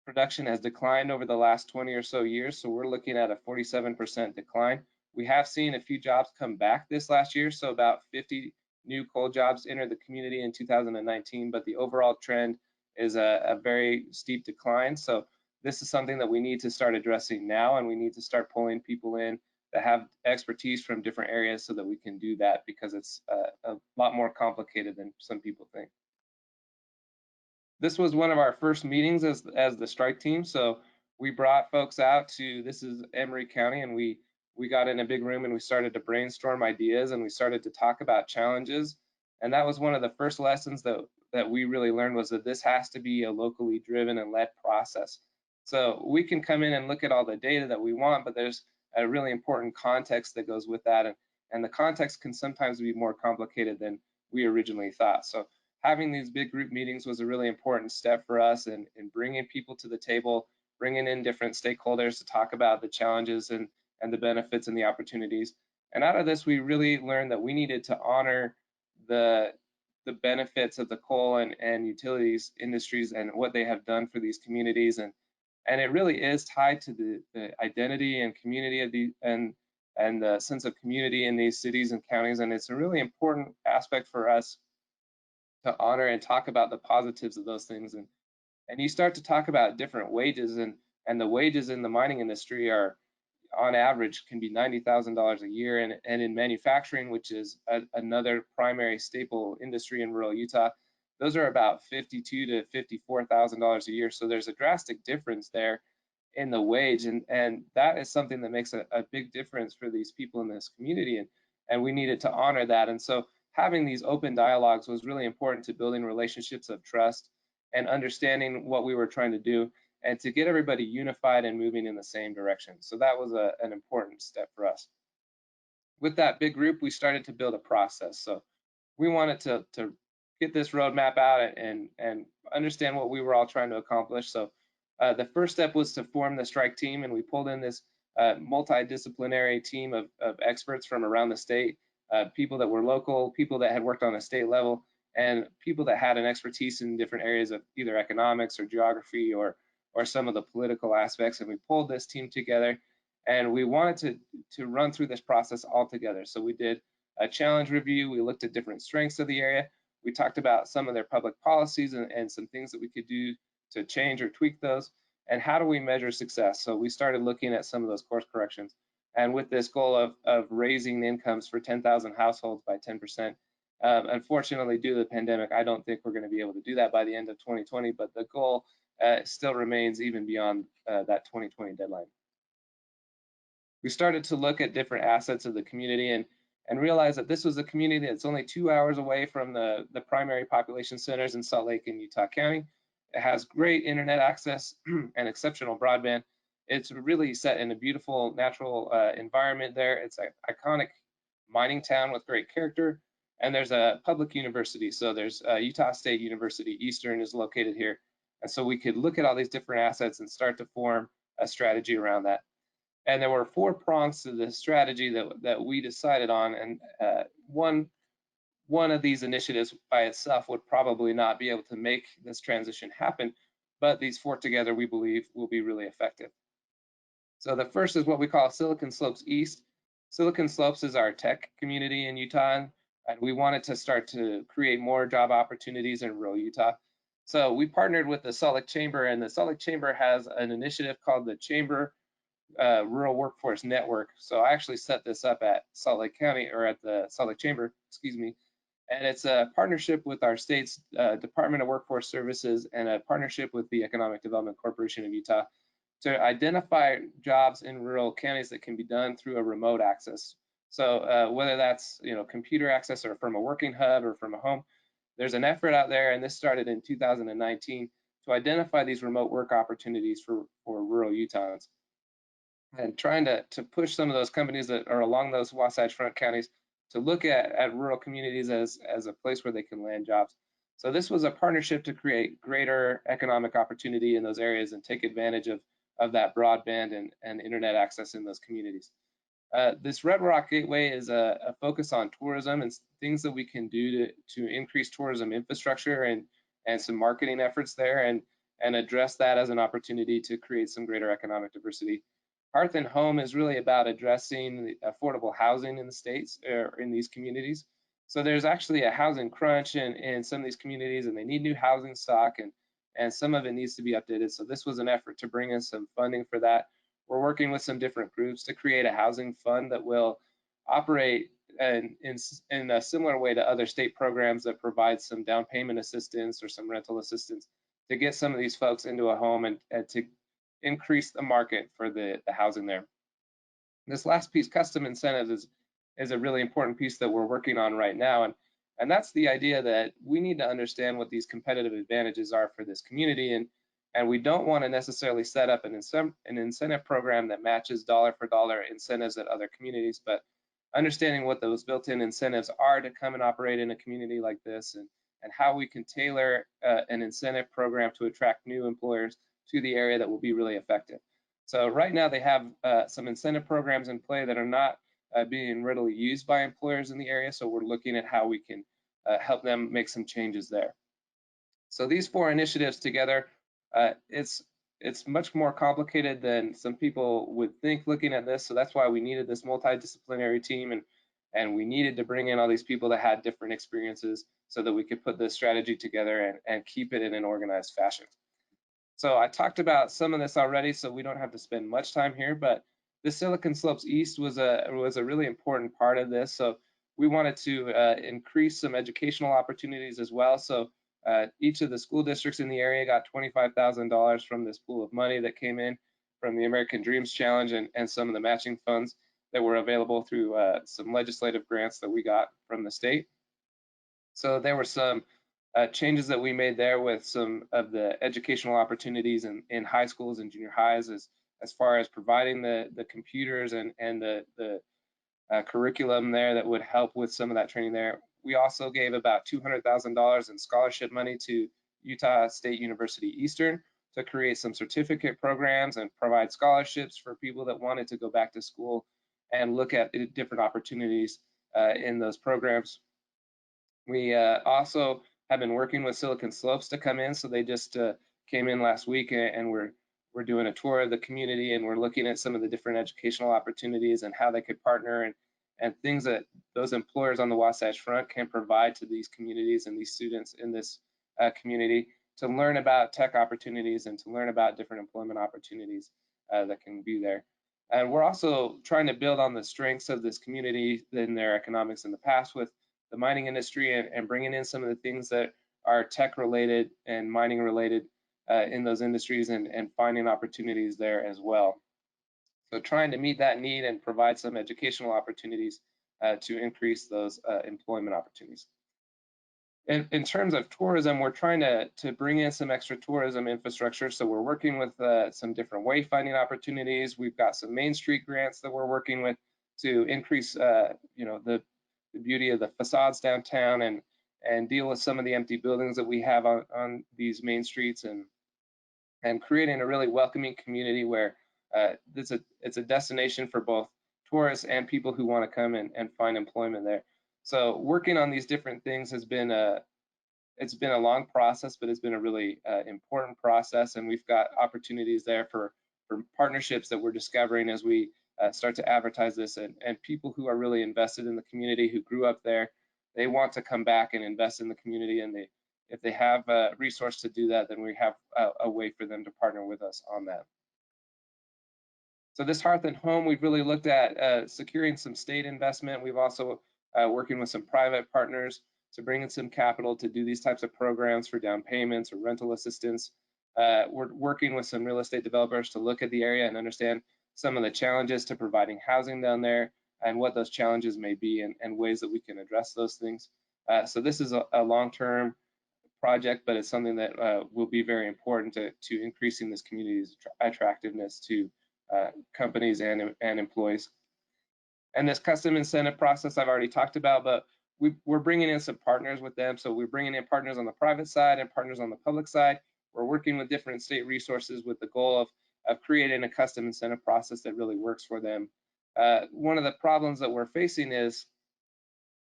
production has declined over the last 20 or so years. So we're looking at a 47% decline. We have seen a few jobs come back this last year. So about 50 new coal jobs entered the community in 2019, but the overall trend is a very steep decline. So this is something that we need to start addressing now, and we need to start pulling people in that have expertise from different areas so that we can do that, because it's a lot more complicated than some people think. This was one of our first meetings as the strike team. So we brought folks out to, this is Emery County, and we got in a big room and we started to brainstorm ideas and we started to talk about challenges. And that was one of the first lessons that we really learned, was that this has to be a locally driven and led process. So we can come in and look at all the data that we want, but there's a really important context that goes with that. and the context can sometimes be more complicated than we originally thought. So having these big group meetings was a really important step for us in bringing people to the table, bringing in different stakeholders to talk about the challenges and the benefits and the opportunities. And out of this, we really learned that we needed to honor the benefits of the coal and utilities industries and what they have done for these communities. And it really is tied to the identity and community of the and the sense of community in these cities and counties. And it's a really important aspect for us to honor and talk about the positives of those things. And you start to talk about different wages, and the wages in the mining industry are, on average, can be $90,000 a year, and in manufacturing, which is another primary staple industry in rural Utah, those are about $52,000 to $54,000 a year. So there's a drastic difference there in the wage, and that is something that makes a big difference for these people in this community, and we needed to honor that. And so having these open dialogues was really important to building relationships of trust and understanding what we were trying to do, and to get everybody unified and moving in the same direction. So that was an important step for us. With that big group, we started to build a process. So we wanted to get this roadmap out and understand what we were all trying to accomplish. So the first step was to form the strike team, and we pulled in this multidisciplinary team of experts from around the state, people that were local, people that had worked on a state level, and people that had an expertise in different areas of either economics or geography or some of the political aspects. And we pulled this team together, and we wanted to run through this process all together. So we did a challenge review. We looked at different strengths of the area. We talked about some of their public policies and some things that we could do to change or tweak those, and how do we measure success. So we started looking at some of those course corrections, and with this goal of raising the incomes for 10,000 households by 10%. Unfortunately, due to the pandemic, I don't think we're going to be able to do that by the end of 2020, but the goal still remains even beyond that 2020 deadline. We started to look at different assets of the community and realize that this was a community that's only 2 hours away from the primary population centers in Salt Lake and Utah County. It has great internet access and exceptional broadband. It's really set in a beautiful natural environment there. It's an iconic mining town with great character, and there's a public university. So there's Utah State University Eastern is located here. And so we could look at all these different assets and start to form a strategy around that. And there were 4 prongs to the strategy that we decided on, and one of these initiatives by itself would probably not be able to make this transition happen, but these 4 together we believe will be really effective. So the first is what we call Silicon Slopes East. Silicon Slopes is our tech community in Utah, and we wanted to start to create more job opportunities in rural Utah. So we partnered with the Salt Lake Chamber, and the Salt Lake Chamber has an initiative called the Chamber Rural Workforce Network. So I actually set this up at Salt Lake County, or at the Salt Lake Chamber, excuse me. And it's a partnership with our state's Department of Workforce Services and a partnership with the Economic Development Corporation of Utah to identify jobs in rural counties that can be done through a remote access. So whether that's computer access or from a working hub or from a home, there's an effort out there, and this started in 2019, to identify these remote work opportunities for rural Utahns, and trying to push some of those companies that are along those Wasatch Front counties to look at rural communities as a place where they can land jobs. So this was a partnership to create greater economic opportunity in those areas and take advantage of that broadband and internet access in those communities. This Red Rock Gateway is a focus on tourism and things that we can do to increase tourism infrastructure and some marketing efforts there, and address that as an opportunity to create some greater economic diversity. Hearth and Home is really about addressing the affordable housing in the states, or in these communities. So there's actually a housing crunch in some of these communities, and they need new housing stock, and some of it needs to be updated. So this was an effort to bring in some funding for that. We're working with some different groups to create a housing fund that will operate in a similar way to other state programs that provide some down payment assistance or some rental assistance to get some of these folks into a home and to increase the market for the housing there. This last piece, custom incentives, is a really important piece that we're working on right now. And that's the idea that we need to understand what these competitive advantages are for this community. And we don't want to necessarily set up an incentive program that matches dollar for dollar incentives at other communities, but understanding what those built-in incentives are to come and operate in a community like this, and how we can tailor an incentive program to attract new employers to the area that will be really effective. So right now they have some incentive programs in play that are not being readily used by employers in the area, so we're looking at how we can help them make some changes there. So these 4 initiatives together, it's much more complicated than some people would think looking at this. So that's why we needed this multidisciplinary team, and we needed to bring in all these people that had different experiences so that we could put this strategy together and keep it in an organized fashion. So I talked about some of this already, so we don't have to spend much time here, but the Silicon Slopes East was a really important part of this. So we wanted to increase some educational opportunities as well. So each of the school districts in the area got $25,000 from this pool of money that came in from the American Dreams Challenge and some of the matching funds that were available through some legislative grants that we got from the state. So there were some changes that we made there with some of the educational opportunities in high schools and junior highs as far as providing the computers and the curriculum there that would help with some of that training there. We also gave about $200,000 in scholarship money to Utah State University Eastern to create some certificate programs and provide scholarships for people that wanted to go back to school and look at different opportunities in those programs. We also have been working with Silicon Slopes to come in, so they just came in last week, and we're doing a tour of the community, and we're looking at some of the different educational opportunities and how they could partner and things that those employers on the Wasatch Front can provide to these communities and these students in this community to learn about tech opportunities and to learn about different employment opportunities that can be there. And we're also trying to build on the strengths of this community in their economics in the past with the mining industry and bringing in some of the things that are tech related and mining related in those industries and finding opportunities there as well. So trying to meet that need and provide some educational opportunities to increase those employment opportunities. In terms of tourism, we're trying to bring in some extra tourism infrastructure. So we're working with some different wayfinding opportunities. We've got some Main Street grants that we're working with to increase the beauty of the facades downtown and deal with some of the empty buildings that we have on these main streets and creating a really welcoming community where it's a destination for both tourists and people who want to come and find employment there. So working on these different things has been it's been a long process, but it's been a really important process, and we've got opportunities there for partnerships that we're discovering as we start to advertise this, and people who are really invested in the community, who grew up there, they want to come back and invest in the community, and if they have a resource to do that, then we have a way for them to partner with us on that. So this Hearth and Home, we've really looked at securing some state investment. We've also working with some private partners to bring in some capital to do these types of programs for down payments or rental assistance. We're working with some real estate developers to look at the area and understand some of the challenges to providing housing down there and what those challenges may be and ways that we can address those things. So this is a long-term project, but it's something that will be very important to increasing this community's attractiveness to companies and employees. And this custom incentive process I've already talked about, but we're bringing in some partners with them. So we're bringing in partners on the private side and partners on the public side. We're working with different state resources with the goal of creating a custom incentive process that really works for them. One of the problems that we're facing is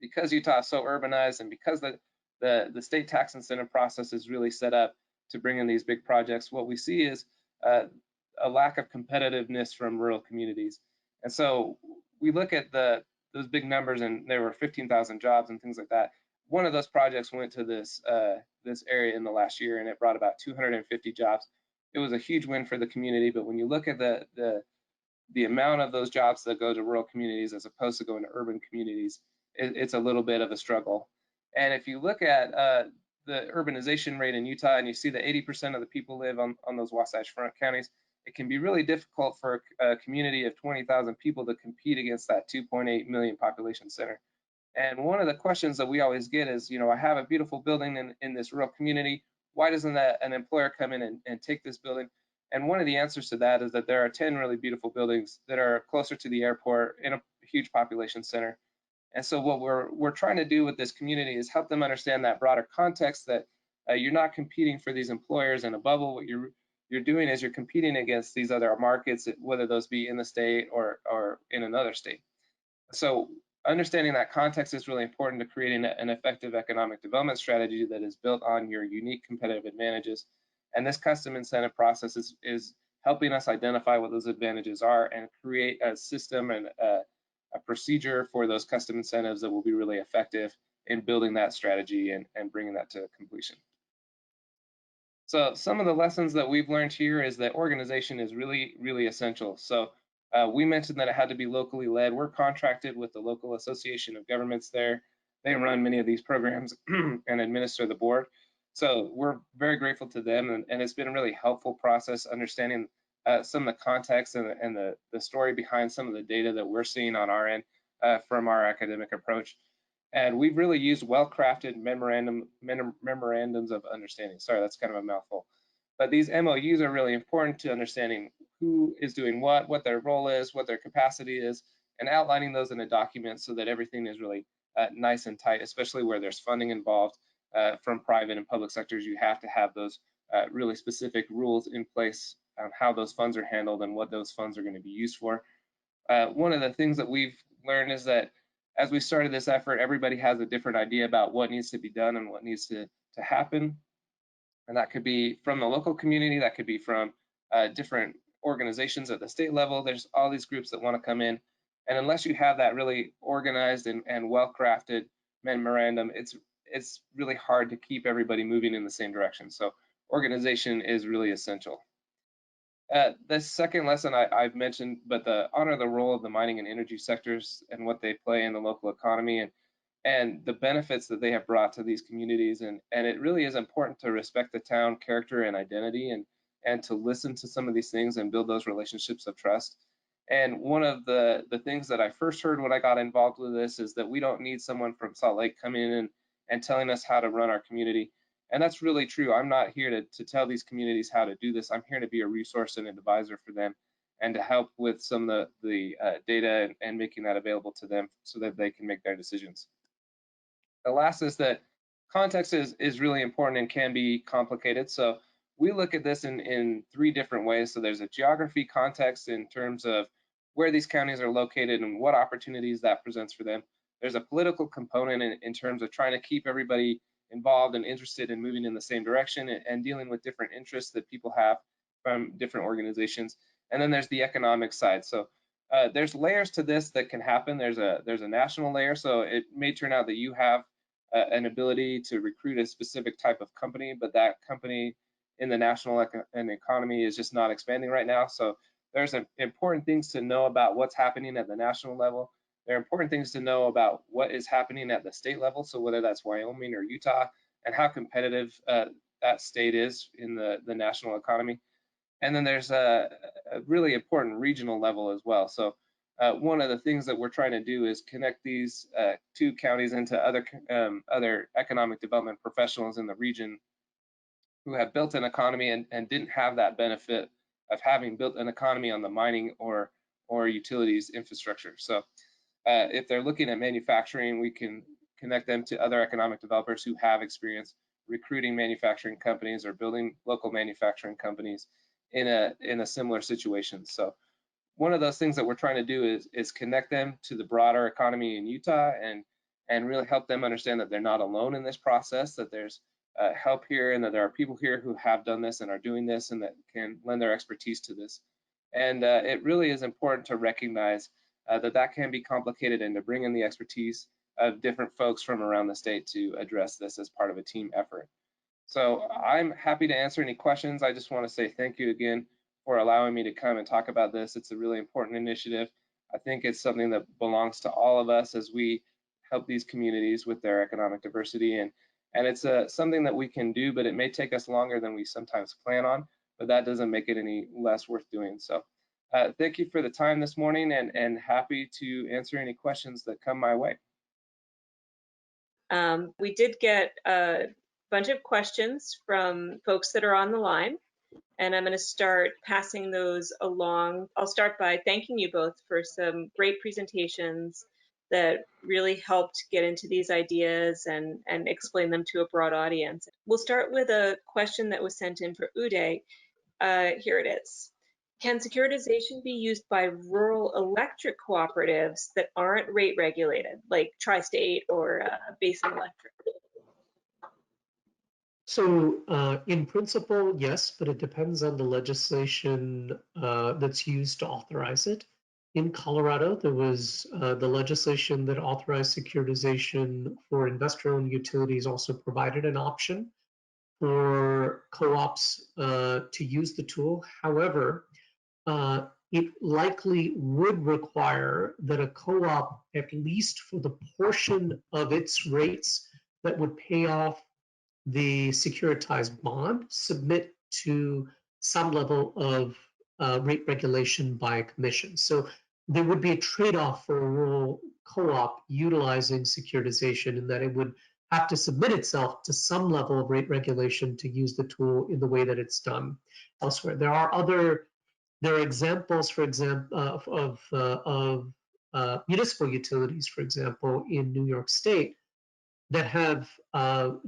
because Utah is so urbanized and because the state tax incentive process is really set up to bring in these big projects, what we see is a lack of competitiveness from rural communities. And so we look at those big numbers, and there were 15,000 jobs and things like that. One of those projects went to this area in the last year, and it brought about 250 jobs. It was a huge win for the community, but when you look at the amount of those jobs that go to rural communities as opposed to going to urban communities, it's a little bit of a struggle. And if you look at the urbanization rate in Utah, and you see that 80% of the people live on those Wasatch Front counties, it can be really difficult for a community of 20,000 people to compete against that 2.8 million population center. And one of the questions that we always get is, I have a beautiful building in this rural community. Why doesn't an employer come in and take this building? And one of the answers to that is that there are 10 really beautiful buildings that are closer to the airport huge population center. And so what we're trying to do with this community is help them understand that broader context, that you're not competing for these employers in a bubble. What you're doing is you're competing against these other markets, whether those be in the state or in another state. So understanding that context is really important to creating an effective economic development strategy that is built on your unique competitive advantages. And this custom incentive process is helping us identify what those advantages are and create a system and a procedure for those custom incentives that will be really effective in building that strategy and bringing that to completion. So some of the lessons that we've learned here is that organization is really, really essential. So we mentioned that it had to be locally led. We're contracted with the local association of governments there. They run many of these programs and administer the board. So we're very grateful to them, and it's been a really helpful process understanding some of the context and the story behind some of the data that we're seeing on our end from our academic approach. And we've really used well-crafted memorandums of understanding. Sorry, that's kind of a mouthful. But these MOUs are really important to understanding who is doing what their role is, what their capacity is, and outlining those in a document so that everything is really nice and tight, especially where there's funding involved from private and public sectors. You have to have those really specific rules in place on how those funds are handled and what those funds are going to be used for. One of the things that we've learned is that as we started this effort, everybody has a different idea about what needs to be done and what needs to happen. And that could be from the local community, that could be from different organizations at the state level. There's all these groups that want to come in. And unless you have that really organized and well-crafted memorandum, it's really hard to keep everybody moving in the same direction. So organization is really essential. The second lesson I've mentioned, but the honor the role of the mining and energy sectors and what they play in the local economy and the benefits that they have brought to these communities. And it really is important to respect the town character and identity and to listen to some of these things and build those relationships of trust. And one of the things that I first heard when I got involved with this is that we don't need someone from Salt Lake coming in and telling us how to run our community. And that's really true. I'm not here to tell these communities how to do this. I'm here to be a resource and an advisor for them and to help with some of the data and making that available to them so that they can make their decisions. The last is that context is really important and can be complicated. So we look at this in three different ways. So there's a geography context in terms of where these counties are located and what opportunities that presents for them. There's a political component in terms of trying to keep everybody involved and interested in moving in the same direction and dealing with different interests that people have from different organizations. And then there's the economic side. So there's layers to this that can happen. There's a national layer. So it may turn out that you have an ability to recruit a specific type of company, but that company in the national economy is just not expanding right now. So there's important things to know about what's happening at the national level. There are important things to know about what is happening at the state level. So whether that's Wyoming or Utah, and how competitive that state is in the national economy. And then there's a really important regional level as well. So one of the things that we're trying to do is connect these two counties into other economic development professionals in the region who have built an economy and didn't have that benefit of having built an economy on the mining or utilities infrastructure. So if they're looking at manufacturing, we can connect them to other economic developers who have experience recruiting manufacturing companies or building local manufacturing companies in a similar situation. So one of those things that we're trying to do is connect them to the broader economy in Utah and really help them understand that they're not alone in this process, that there's help here and that there are people here who have done this and are doing this and that can lend their expertise to this. And it really is important to recognize that can be complicated and to bring in the expertise of different folks from around the state to address this as part of a team effort. So I'm happy to answer any questions. I just want to say thank you again for allowing me to come and talk about this. It's a really important initiative. I think it's something that belongs to all of us as we help these communities with their economic diversity. And it's something that we can do, but it may take us longer than we sometimes plan on, but that doesn't make it any less worth doing. So thank you for the time this morning and happy to answer any questions that come my way. We did get a bunch of questions from folks that are on the line. And I'm going to start passing those along. I'll start by thanking you both for some great presentations that really helped get into these ideas and explain them to a broad audience. We'll start with a question that was sent in for Uday. Here it is. Can securitization be used by rural electric cooperatives that aren't rate regulated, like Tri-State or Basin Electric? So in principle, yes, but it depends on the legislation that's used to authorize it. In Colorado, there was the legislation that authorized securitization for investor-owned utilities also provided an option for co-ops to use the tool. However, it likely would require that a co-op, at least for the portion of its rates that would pay off the securitized bond, submit to some level of rate regulation by a commission. So there would be a trade-off for a rural co-op utilizing securitization in that it would have to submit itself to some level of rate regulation to use the tool in the way that it's done elsewhere. There are examples, for example, of municipal utilities, for example, in New York State that have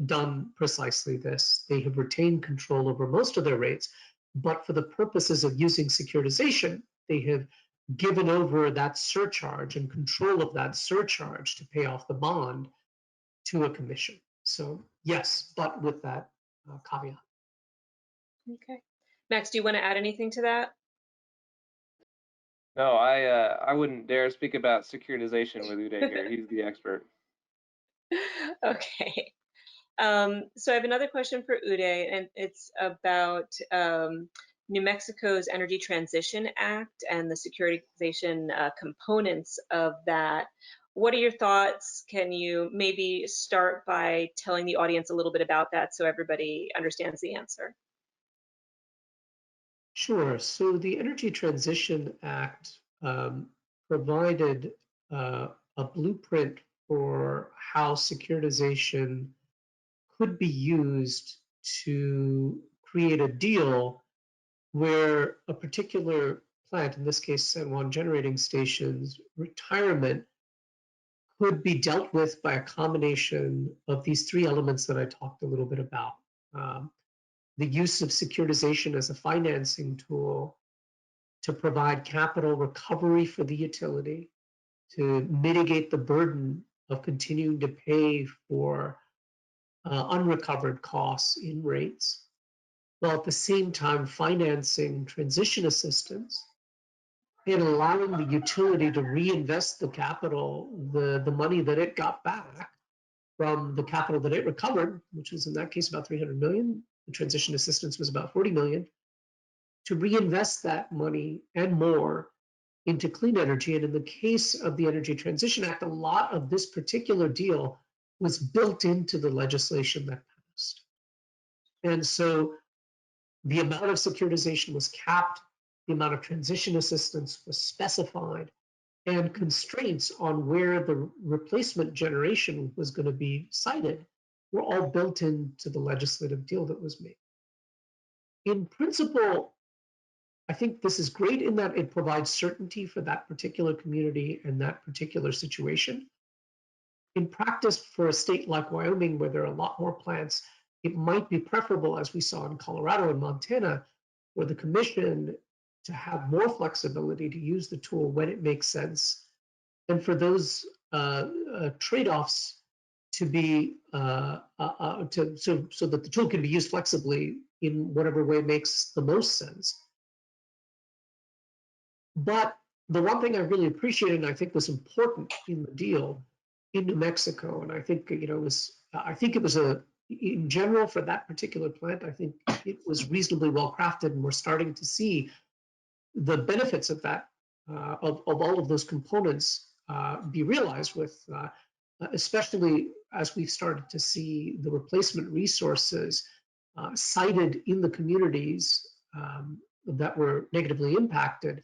done precisely this. They have retained control over most of their rates, but for the purposes of using securitization, they have given over that surcharge and control of that surcharge to pay off the bond to a commission. So yes, but with that caveat. Okay. Max, do you want to add anything to that? No, I wouldn't dare speak about securitization with Uday here. He's the expert. Okay. So I have another question for Uday, and it's about New Mexico's Energy Transition Act and the securitization components of that. What are your thoughts? Can you maybe start by telling the audience a little bit about that so everybody understands the answer? Sure. So the Energy Transition Act provided a blueprint for how securitization could be used to create a deal where a particular plant, in this case San Juan Generating Station's retirement, could be dealt with by a combination of these three elements that I talked a little bit about. The use of securitization as a financing tool to provide capital recovery for the utility, to mitigate the burden of continuing to pay for unrecovered costs in rates, while at the same time financing transition assistance and allowing the utility to reinvest the capital, the money that it got back from the capital that it recovered, which was in that case about 300 million. The transition assistance was about 40 million, to reinvest that money and more into clean energy. And in the case of the Energy Transition Act, a lot of this particular deal was built into the legislation that passed. And so the amount of securitization was capped, the amount of transition assistance was specified, and constraints on where the replacement generation was going to be sited were all built into the legislative deal that was made. In principle, I think this is great in that it provides certainty for that particular community and that particular situation. In practice, for a state like Wyoming, where there are a lot more plants, it might be preferable, as we saw in Colorado and Montana, for the commission to have more flexibility to use the tool when it makes sense, and for those trade-offs to be so that the tool can be used flexibly in whatever way makes the most sense. But the one thing I really appreciated and I think was important in the deal in New Mexico, and I think it was in general for that particular plant, I think it was reasonably well crafted, and we're starting to see the benefits of that of all of those components be realized with especially as we've started to see the replacement resources cited in the communities that were negatively impacted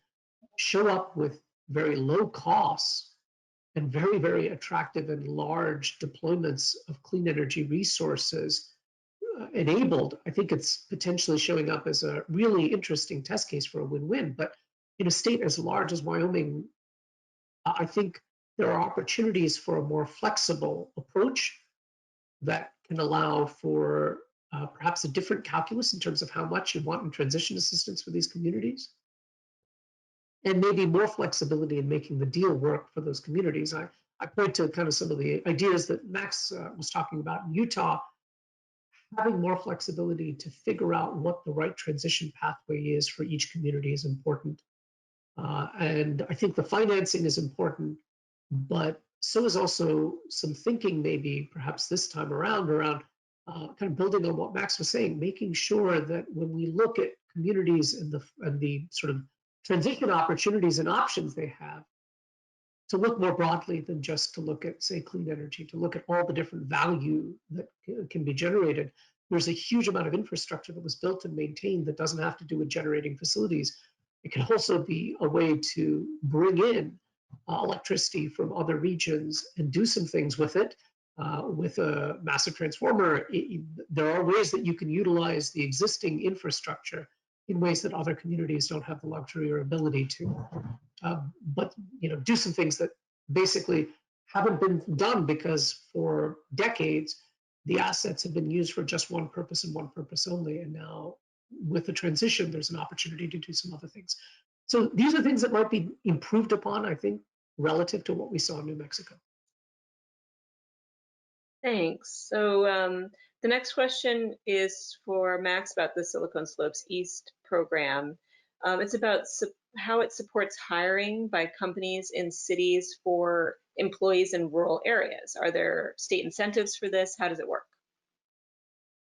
show up with very low costs and very, very attractive and large deployments of clean energy resources enabled, I think it's potentially showing up as a really interesting test case for a win-win. But in a state as large as Wyoming, I think there are opportunities for a more flexible approach that can allow for perhaps a different calculus in terms of how much you want in transition assistance for these communities, and maybe more flexibility in making the deal work for those communities. I point to kind of some of the ideas that Max was talking about in Utah, having more flexibility to figure out what the right transition pathway is for each community is important. And I think the financing is important, but so is also some thinking maybe perhaps this time around kind of building on what Max was saying, making sure that when we look at communities and the sort of transition opportunities and options they have, to look more broadly than just to look at, say, clean energy, to look at all the different value that can be generated. There's a huge amount of infrastructure that was built and maintained that doesn't have to do with generating facilities. It can also be a way to bring in electricity from other regions and do some things with it. With a massive transformer, there are ways that you can utilize the existing infrastructure in ways that other communities don't have the luxury or ability to. But do some things that basically haven't been done because for decades the assets have been used for just one purpose and one purpose only, and now with the transition there's an opportunity to do some other things. So these are things that might be improved upon, I think, relative to what we saw in New Mexico. Thanks. So the next question is for Max about the Silicon Slopes East program. It's about how it supports hiring by companies in cities for employees in rural areas. Are there state incentives for this? How does it work?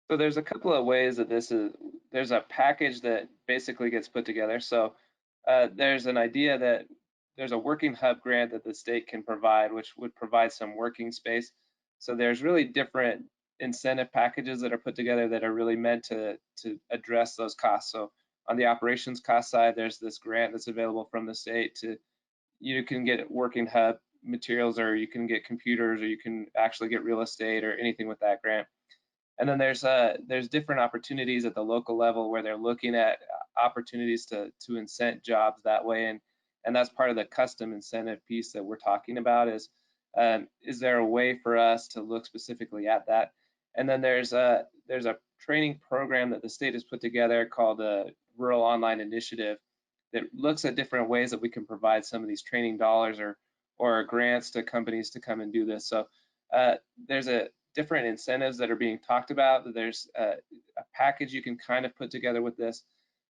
So there's a couple of ways that there's a package that basically gets put together. So there's an idea that there's a working hub grant that the state can provide, which would provide some working space. So there's really different incentive packages that are put together that are really meant to address those costs. So on the operations cost side, there's this grant that's available from the state you can get working hub materials, or you can get computers, or you can actually get real estate or anything with that grant. And then there's different opportunities at the local level where they're looking at opportunities to incent jobs that way, and that's part of the custom incentive piece that we're talking about. Is there a way for us to look specifically at that? And then there's a training program that the state has put together called the Rural Online Initiative that looks at different ways that we can provide some of these training dollars or grants to companies to come and do this. So there's different incentives that are being talked about. There's a package you can kind of put together with this,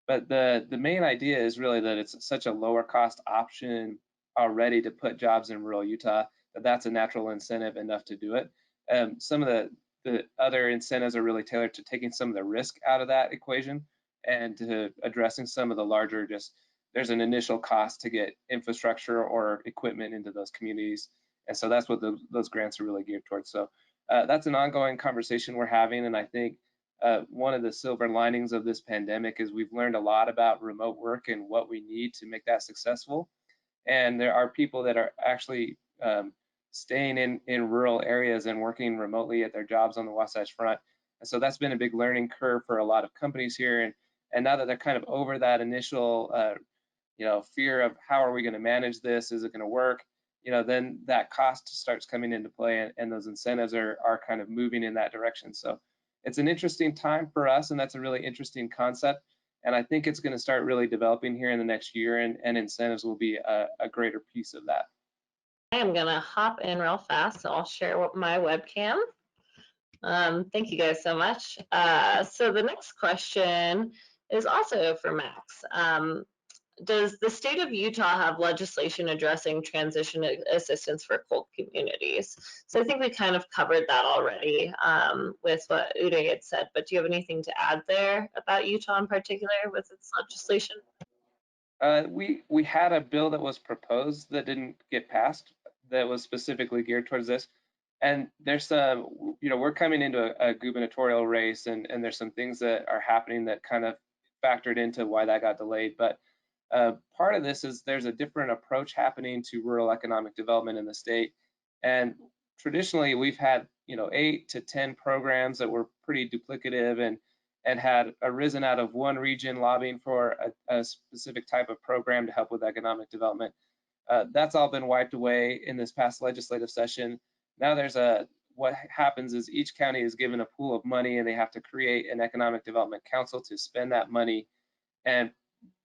but the main idea is really that it's such a lower cost option already to put jobs in rural Utah that's a natural incentive enough to do it. Some of the other incentives are really tailored to taking some of the risk out of that equation and to addressing some of the larger, there's an initial cost to get infrastructure or equipment into those communities. And so that's what those grants are really geared towards. So that's an ongoing conversation we're having. And I think one of the silver linings of this pandemic is we've learned a lot about remote work and what we need to make that successful. And there are people that are actually staying in rural areas and working remotely at their jobs on the Wasatch Front. And so that's been a big learning curve for a lot of companies here. And now that they're kind of over that initial fear of how are we going to manage this, is it going to work, then that cost starts coming into play, and those incentives are kind of moving in that direction. So it's an interesting time for us, and that's a really interesting concept. And I think it's going to start really developing here in the next year, and incentives will be a greater piece of that. I am going to hop in real fast, so I'll share my webcam. Thank you guys so much. So the next question is also for Max. Does the state of Utah have legislation addressing transition assistance for coal communities? So I think we kind of covered that already with what Uday had said, but do you have anything to add there about Utah in particular with its legislation? We had a bill that was proposed that didn't get passed that was specifically geared towards this. And there's some, we're coming into a gubernatorial race, and there's some things that are happening that kind of factored into why that got delayed. But part of this is there's a different approach happening to rural economic development in the state. And traditionally we've had, 8 to 10 programs that were pretty duplicative and had arisen out of one region lobbying for a specific type of program to help with economic development. That's all been wiped away in this past legislative session. Now what happens is each county is given a pool of money and they have to create an economic development council to spend that money. And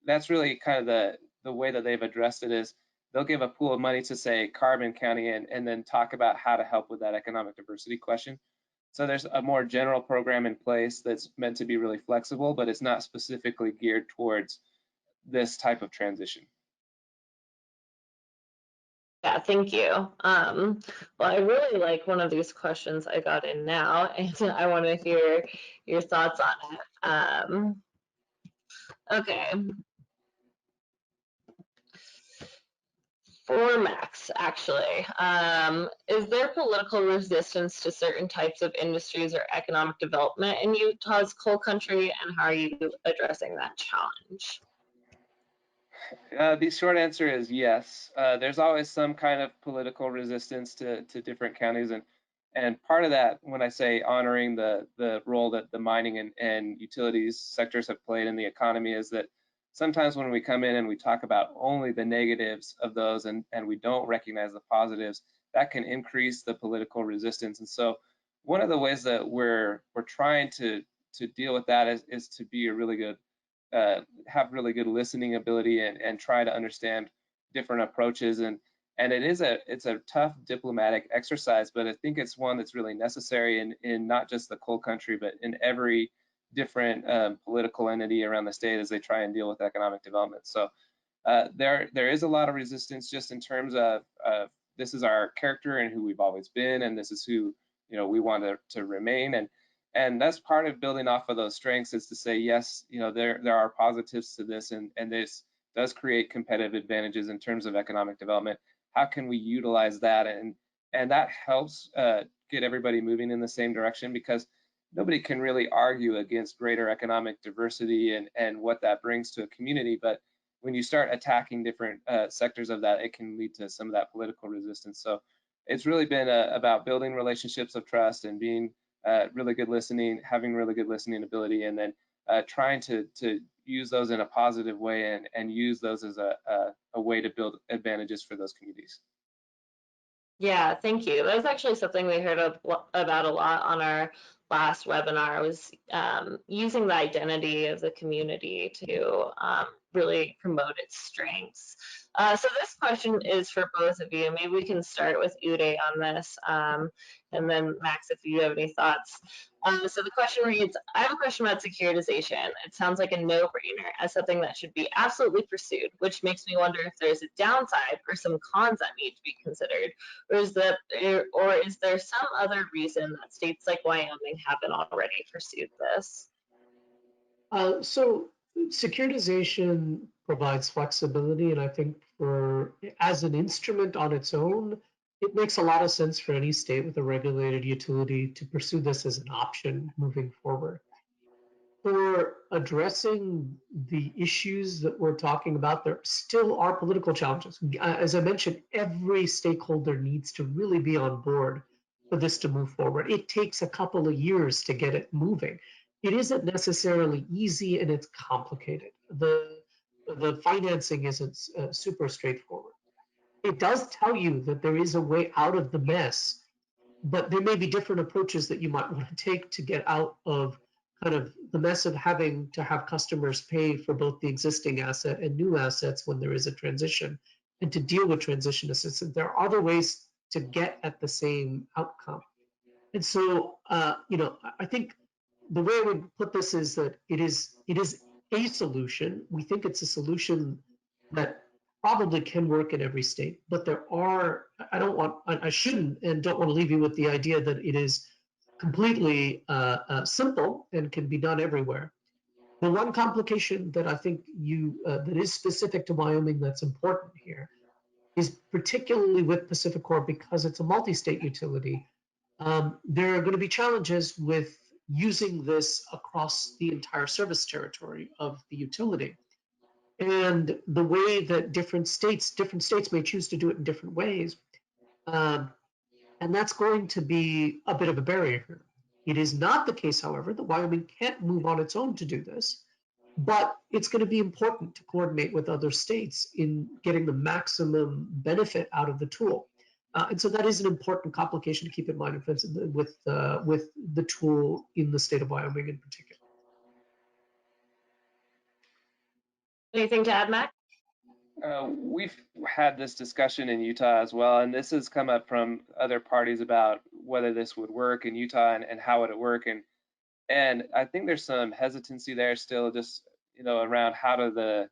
that's really kind of the way that they've addressed it is they'll give a pool of money to, say, Carbon County and then talk about how to help with that economic diversity question. So there's a more general program in place that's meant to be really flexible, but it's not specifically geared towards this type of transition. Yeah, thank you. Well, I really like one of these questions I got in now, and I want to hear your thoughts on it. Okay. For Max, actually, is there political resistance to certain types of industries or economic development in Utah's coal country, and how are you addressing that challenge? The short answer is yes. There's always some kind of political resistance to different counties, and part of that, when I say honoring the role that the mining and utilities sectors have played in the economy, is that sometimes when we come in and we talk about only the negatives of those and we don't recognize the positives, that can increase the political resistance. And so one of the ways that we're trying to deal with that is to be a really good have really good listening ability and try to understand different approaches. And it's a tough diplomatic exercise, but I think it's one that's really necessary in not just the coal country, but in every different political entity around the state as they try and deal with economic development. So there is a lot of resistance just in terms of this is our character and who we've always been, and this is who we want to remain. And that's part of building off of those strengths is to say, yes, there are positives to this, and this does create competitive advantages in terms of economic development. How can we utilize that? And that helps get everybody moving in the same direction, because nobody can really argue against greater economic diversity and what that brings to a community. But when you start attacking different sectors of that, it can lead to some of that political resistance. So it's really been about building relationships of trust and being really good listening, having really good listening ability, and then trying to use those in a positive way and use those as a way to build advantages for those communities. Yeah, thank you. That was actually something we heard about a lot on our last webinar, was using the identity of the community to really promote its strengths. So this question is for both of you. Maybe we can start with Uday on this, and then Max, if you have any thoughts. So the question reads, I have a question about securitization. It sounds like a no-brainer as something that should be absolutely pursued, which makes me wonder if there's a downside or some cons that need to be considered, or is there some other reason that states like Wyoming haven't already pursued this? So securitization provides flexibility, and I think as an instrument on its own, it makes a lot of sense for any state with a regulated utility to pursue this as an option moving forward. For addressing the issues that we're talking about, there still are political challenges. As I mentioned, every stakeholder needs to really be on board for this to move forward. It takes a couple of years to get it moving. It isn't necessarily easy, and it's complicated. The financing isn't super straightforward. It does tell you that there is a way out of the mess, but there may be different approaches that you might want to take to get out of kind of the mess of having to have customers pay for both the existing asset and new assets when there is a transition, and to deal with transition assistance. There are other ways to get at the same outcome. And so, I think the way I would put this is that it is a solution. We think it's a solution that probably can work in every state, but I shouldn't and don't want to leave you with the idea that it is completely simple and can be done everywhere. The one complication that I think that is specific to Wyoming that's important here is particularly with PacifiCorp, because it's a multi-state utility. There are going to be challenges with using this across the entire service territory of the utility. And the way that different states may choose to do it in different ways. And that's going to be a bit of a barrier here. It is not the case, however, that Wyoming can't move on its own to do this, but it's going to be important to coordinate with other states in getting the maximum benefit out of the tool. And so that is an important complication to keep in mind with the tool in the state of Wyoming in particular. Anything to add, Mac? We've had this discussion in Utah as well, and this has come up from other parties about whether this would work in Utah and how would it work. And I think there's some hesitancy there still, just around how to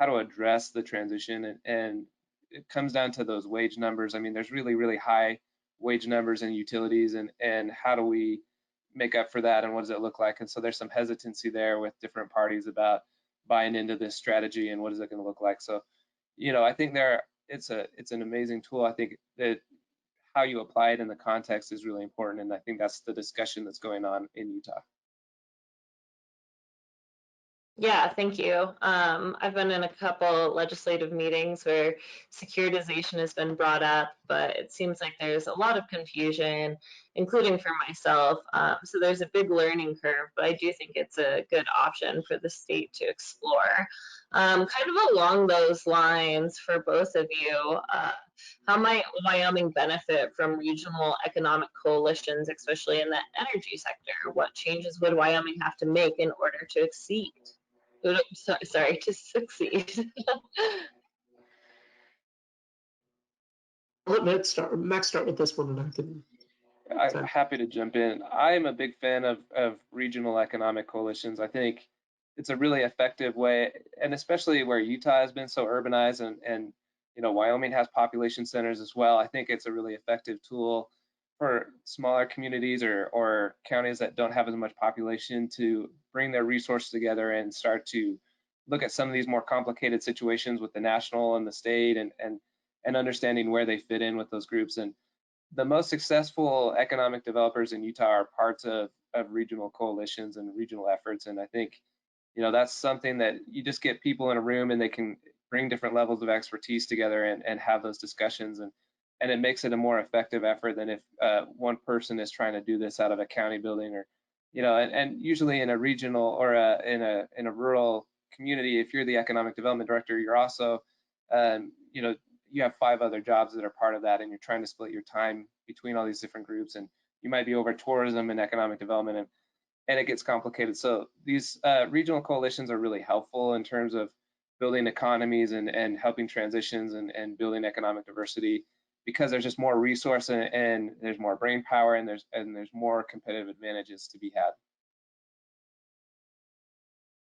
address the transition, and it comes down to those wage numbers. I mean, there's really high wage numbers in utilities, and how do we make up for that, and what does it look like? And so there's some hesitancy there with different parties about buying into this strategy and what is it going to look like. So I think it's an amazing tool. I think that how you apply it in the context is really important, and I think that's the discussion that's going on in Utah. Yeah, thank you. I've been in a couple legislative meetings where securitization has been brought up, but it seems like there's a lot of confusion, including for myself. So there's a big learning curve, but I do think it's a good option for the state to explore. Kind of along those lines for both of you, how might Wyoming benefit from regional economic coalitions, especially in the energy sector? What changes would Wyoming have to make in order to exceed? Sorry, to succeed. I'll let Max start with this one, and I can. I'm happy to jump in. I'm a big fan of regional economic coalitions. I think it's a really effective way, and especially where Utah has been so urbanized, and Wyoming has population centers as well. I think it's a really effective tool for smaller communities or counties that don't have as much population to bring their resources together and start to look at some of these more complicated situations with the national and the state, and understanding where they fit in with those groups. And the most successful economic developers in Utah are parts of regional coalitions and regional efforts. And I think, that's something that you just get people in a room and they can bring different levels of expertise together and have those discussions. And it makes it a more effective effort than if one person is trying to do this out of a county building, or, and usually in a regional or in a rural community, if you're the economic development director, you're also, you have 5 other jobs that are part of that, and you're trying to split your time between all these different groups, and you might be over tourism and economic development, and it gets complicated. So these regional coalitions are really helpful in terms of building economies and helping transitions and building economic diversity, because there's just more resource and there's more brain power, and there's more competitive advantages to be had.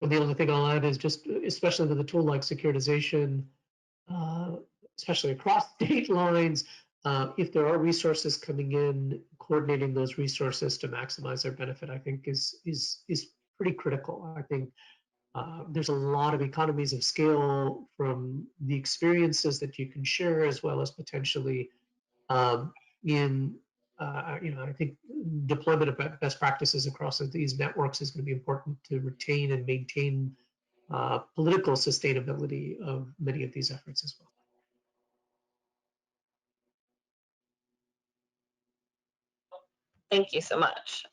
And the only thing I'll add is just, especially with a tool like securitization, especially across state lines, if there are resources coming in, coordinating those resources to maximize their benefit, I think is pretty critical. I think there's a lot of economies of scale from the experiences that you can share, as well as potentially I think deployment of best practices across these networks is going to be important to retain and maintain political sustainability of many of these efforts as well. Thank you so much.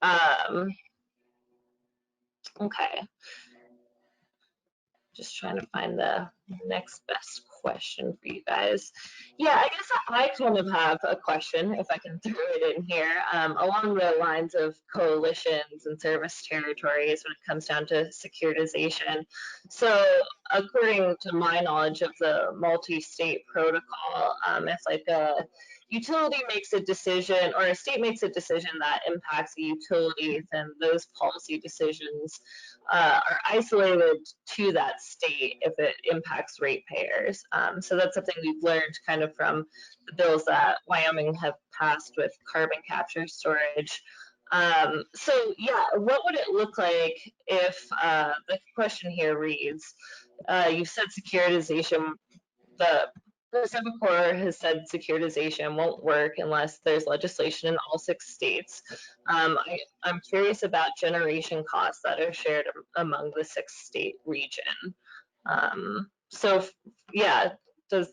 Okay. Just trying to find the next best question for you guys. Yeah, I guess I kind of have a question, if I can throw it in here, along the lines of coalitions and service territories when it comes down to securitization. So according to my knowledge of the multi-state protocol, if like a utility makes a decision, or a state makes a decision that impacts the utilities, and those policy decisions are isolated to that state if it impacts ratepayers. So that's something we've learned kind of from the bills that Wyoming have passed with carbon capture storage. So yeah, what would it look like if, the question here reads, you said securitization, the Pacific Corps has said securitization won't work unless there's legislation in all 6 states. I'm curious about generation costs that are shared among the 6-state region. So yeah, do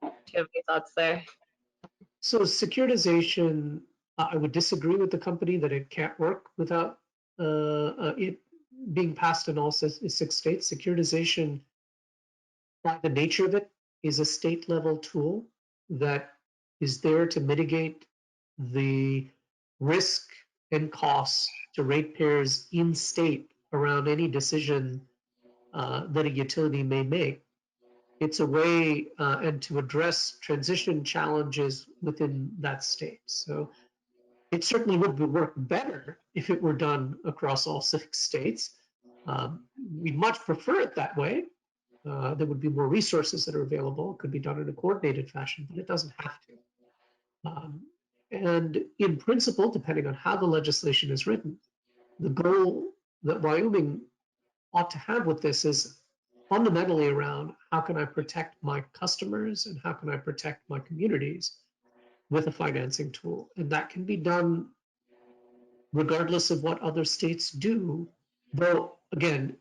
you have any thoughts there? So securitization, I would disagree with the company that it can't work without it being passed in all six states. Securitization, by the nature of it, is a state level tool that is there to mitigate the risk and costs to ratepayers in state around any decision that a utility may make. It's a way and to address transition challenges within that state. So it certainly would work better if it were done across all six states. We'd much prefer it that way. There would be more resources that are available. It could be done in a coordinated fashion, but it doesn't have to. And in principle, depending on how the legislation is written, the goal that Wyoming ought to have with this is fundamentally around how can I protect my customers and how can I protect my communities with a financing tool. And that can be done regardless of what other states do. Though, again,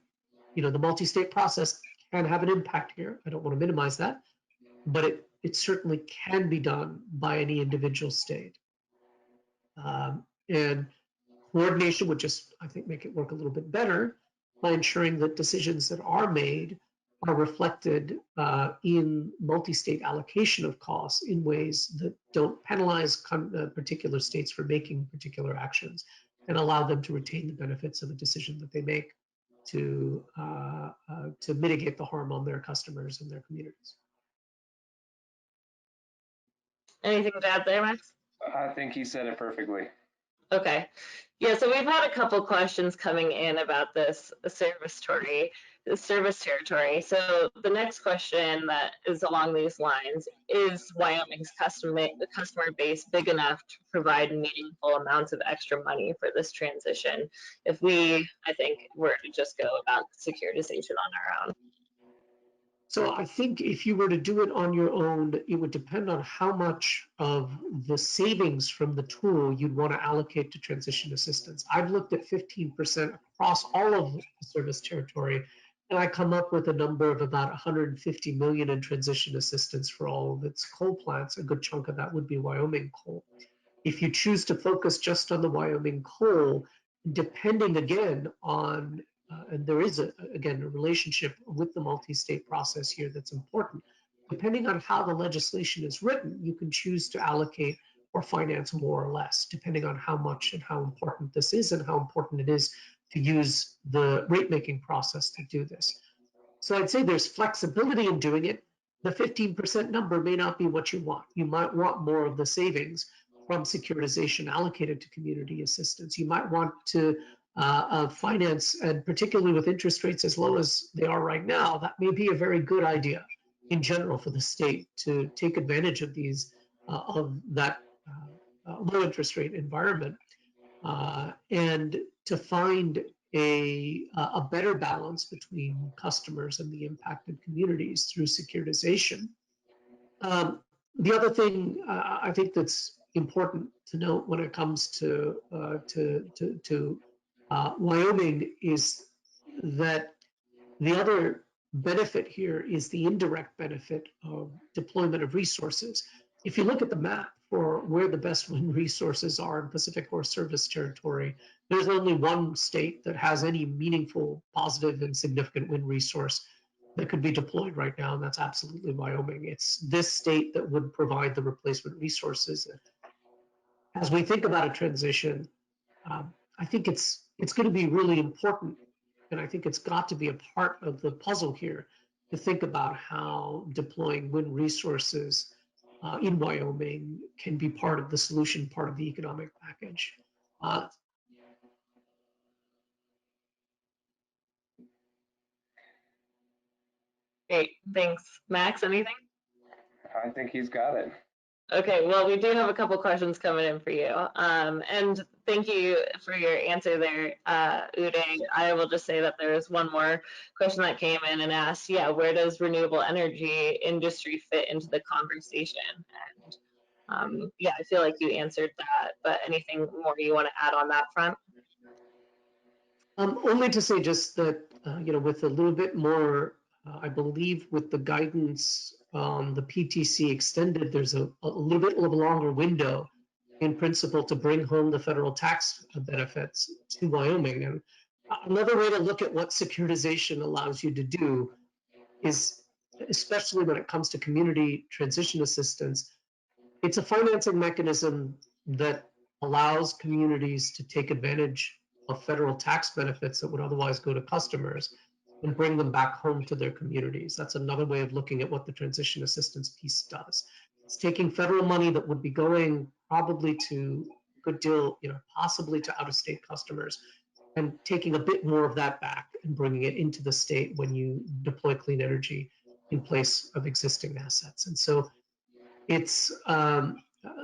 the multi-state process can have an impact here. I don't want to minimize that, but it certainly can be done by any individual state. And coordination would just, I think, make it work a little bit better by ensuring that decisions that are made are reflected in multi-state allocation of costs in ways that don't penalize particular states for making particular actions and allow them to retain the benefits of a decision that they make to mitigate the harm on their customers and their communities. Anything to add there, Max? I think he said it perfectly. Okay. Yeah, so we've had a couple questions coming in about this service territory. So the next question that is along these lines is Wyoming's customer base big enough to provide meaningful amounts of extra money for this transition if we, I think, were to just go about securitization on our own? So I think if you were to do it on your own, it would depend on how much of the savings from the tool you'd want to allocate to transition assistance. I've looked at 15% across all of the service territory, and I come up with a number of about 150 million in transition assistance for all of its coal plants. A good chunk of that would be Wyoming coal. If you choose to focus just on the Wyoming coal, depending again on and there is, again, a relationship with the multi-state process here that's important. Depending on how the legislation is written, you can choose to allocate or finance more or less, depending on how much and how important this is and how important it is to use the rate-making process to do this. So I'd say there's flexibility in doing it. The 15% number may not be what you want. You might want more of the savings from securitization allocated to community assistance. You might want to finance, and particularly with interest rates as low as they are right now, that may be a very good idea in general for the state to take advantage of that low interest rate environment and to find a better balance between customers and the impacted communities through securitization. The other thing I think that's important to note when it comes to Wyoming is that the other benefit here is the indirect benefit of deployment of resources. If you look at the map for where the best wind resources are in Pacific Coast Service Territory, there's only one state that has any meaningful, positive, and significant wind resource that could be deployed right now, and that's absolutely Wyoming. It's this state that would provide the replacement resources. As we think about a transition, I think it's going to be really important, and I think it's got to be a part of the puzzle here to think about how deploying wind resources in Wyoming can be part of the solution, part of the economic package. Great, thanks. Max, anything? I think he's got it. Okay, well, we do have a couple questions coming in for you. And thank you for your answer there, Uday. I will just say that there is one more question that came in and asked, yeah, where does renewable energy industry fit into the conversation? And yeah, I feel like you answered that, but anything more you want to add on that front? Only to say just that, with a little bit more, I believe with the guidance the PTC extended, there's a little bit of a longer window in principle to bring home the federal tax benefits to Wyoming. And another way to look at what securitization allows you to do is, especially when it comes to community transition assistance, it's a financing mechanism that allows communities to take advantage of federal tax benefits that would otherwise go to customers and bring them back home to their communities. That's another way of looking at what the transition assistance piece does. It's taking federal money that would be going probably to a good deal, possibly to out-of-state customers, and taking a bit more of that back and bringing it into the state when you deploy clean energy in place of existing assets. And so it's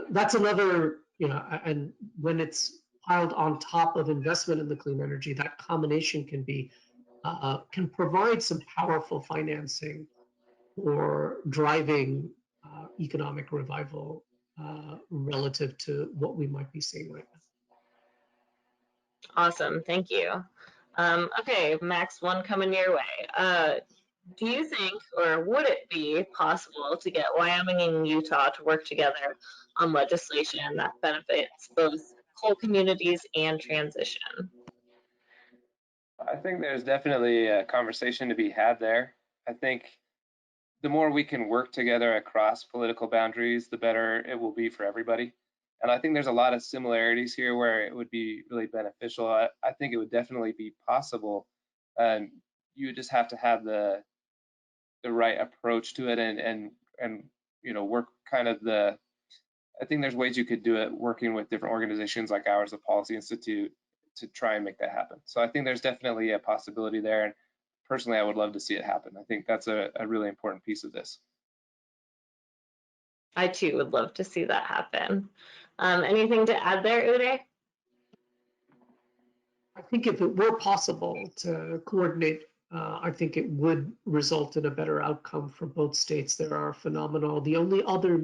that's another, and when it's piled on top of investment in the clean energy, that combination can provide some powerful financing for driving economic revival relative to what we might be seeing right now. Awesome, thank you. Okay, Max, one coming your way. Do you think, or would it be possible to get Wyoming and Utah to work together on legislation that benefits both coal communities and transition? I think there's definitely a conversation to be had there. I think the more we can work together across political boundaries, the better it will be for everybody. And I think there's a lot of similarities here where it would be really beneficial. I think it would definitely be possible. You would just have to have the right approach to it and work kind of I think there's ways you could do it working with different organizations like ours, the Policy Institute, to try and make that happen. So I think there's definitely a possibility there. And personally, I would love to see it happen. I think that's a really important piece of this. I too would love to see that happen. Anything to add there, Uday? I think if it were possible to coordinate, I think it would result in a better outcome for both states. There are phenomenal. The only other,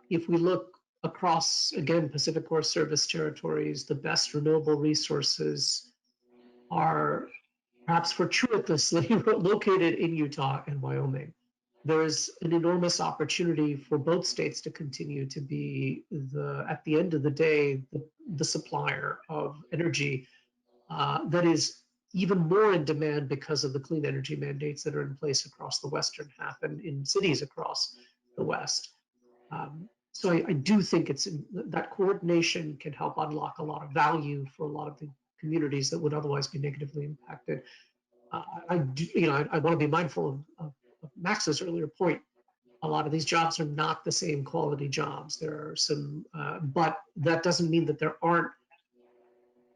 if we look across, again, Pacific Forest Service territories, the best renewable resources are perhaps fortuitously located in Utah and Wyoming. There is an enormous opportunity for both states to continue to be at the end of the day, the supplier of energy that is even more in demand because of the clean energy mandates that are in place across the western half and in cities across the West. So I do think that coordination can help unlock a lot of value for a lot of the communities that would otherwise be negatively impacted. I want to be mindful of Max's earlier point. A lot of these jobs are not the same quality jobs. There are some, but that doesn't mean that there aren't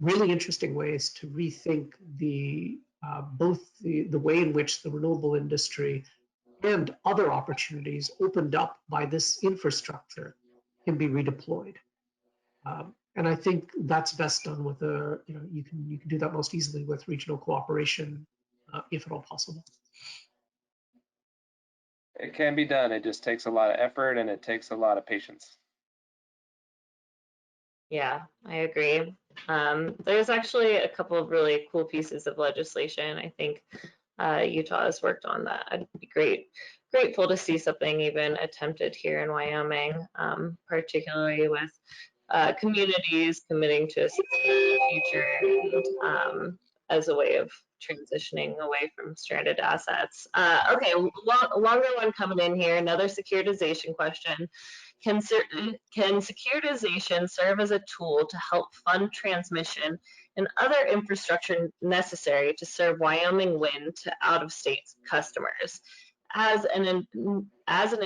really interesting ways to rethink both the way in which the renewable industry and other opportunities opened up by this infrastructure can be redeployed. And I think that's best done with you can do that most easily with regional cooperation, if at all possible. It can be done. It just takes a lot of effort and it takes a lot of patience. Yeah, I agree. There's actually a couple of really cool pieces of legislation I think Utah has worked on that I'd be grateful to see something even attempted here in Wyoming, particularly with communities committing to a sustainable future and, as a way of transitioning away from stranded assets. Okay, longer one coming in here, another securitization question. Can securitization serve as a tool to help fund transmission and other infrastructure necessary to serve Wyoming wind to out-of-state customers as an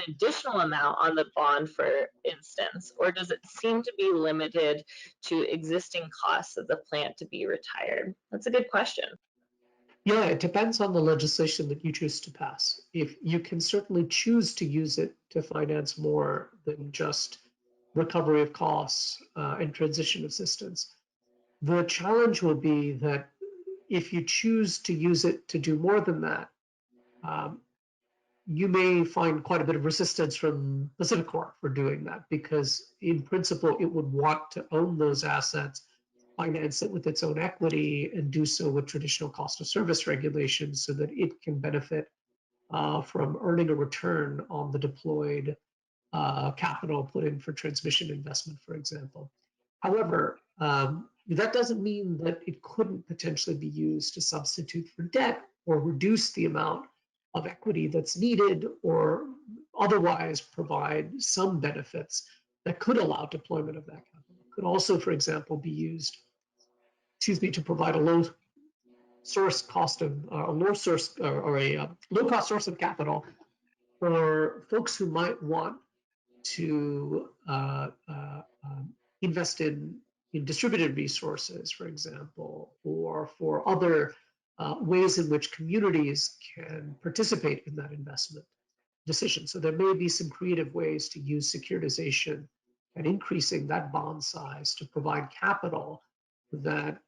additional amount on the bond, for instance, or does it seem to be limited to existing costs of the plant to be retired? That's a good question. Yeah, it depends on the legislation that you choose to pass. If you can certainly choose to use it to finance more than just recovery of costs and transition assistance. The challenge will be that if you choose to use it to do more than that, you may find quite a bit of resistance from PacifiCorp for doing that, because in principle, it would want to own those assets, finance it with its own equity, and do so with traditional cost of service regulations so that it can benefit from earning a return on the deployed capital put in for transmission investment, for example. However, that doesn't mean that it couldn't potentially be used to substitute for debt or reduce the amount of equity that's needed or otherwise provide some benefits that could allow deployment of that capital. It could also, for example, be used, to provide a low cost source of capital for folks who might want to invest in distributed resources, for example, or for other ways in which communities can participate in that investment decision. So there may be some creative ways to use securitization and increasing that bond size to provide capital that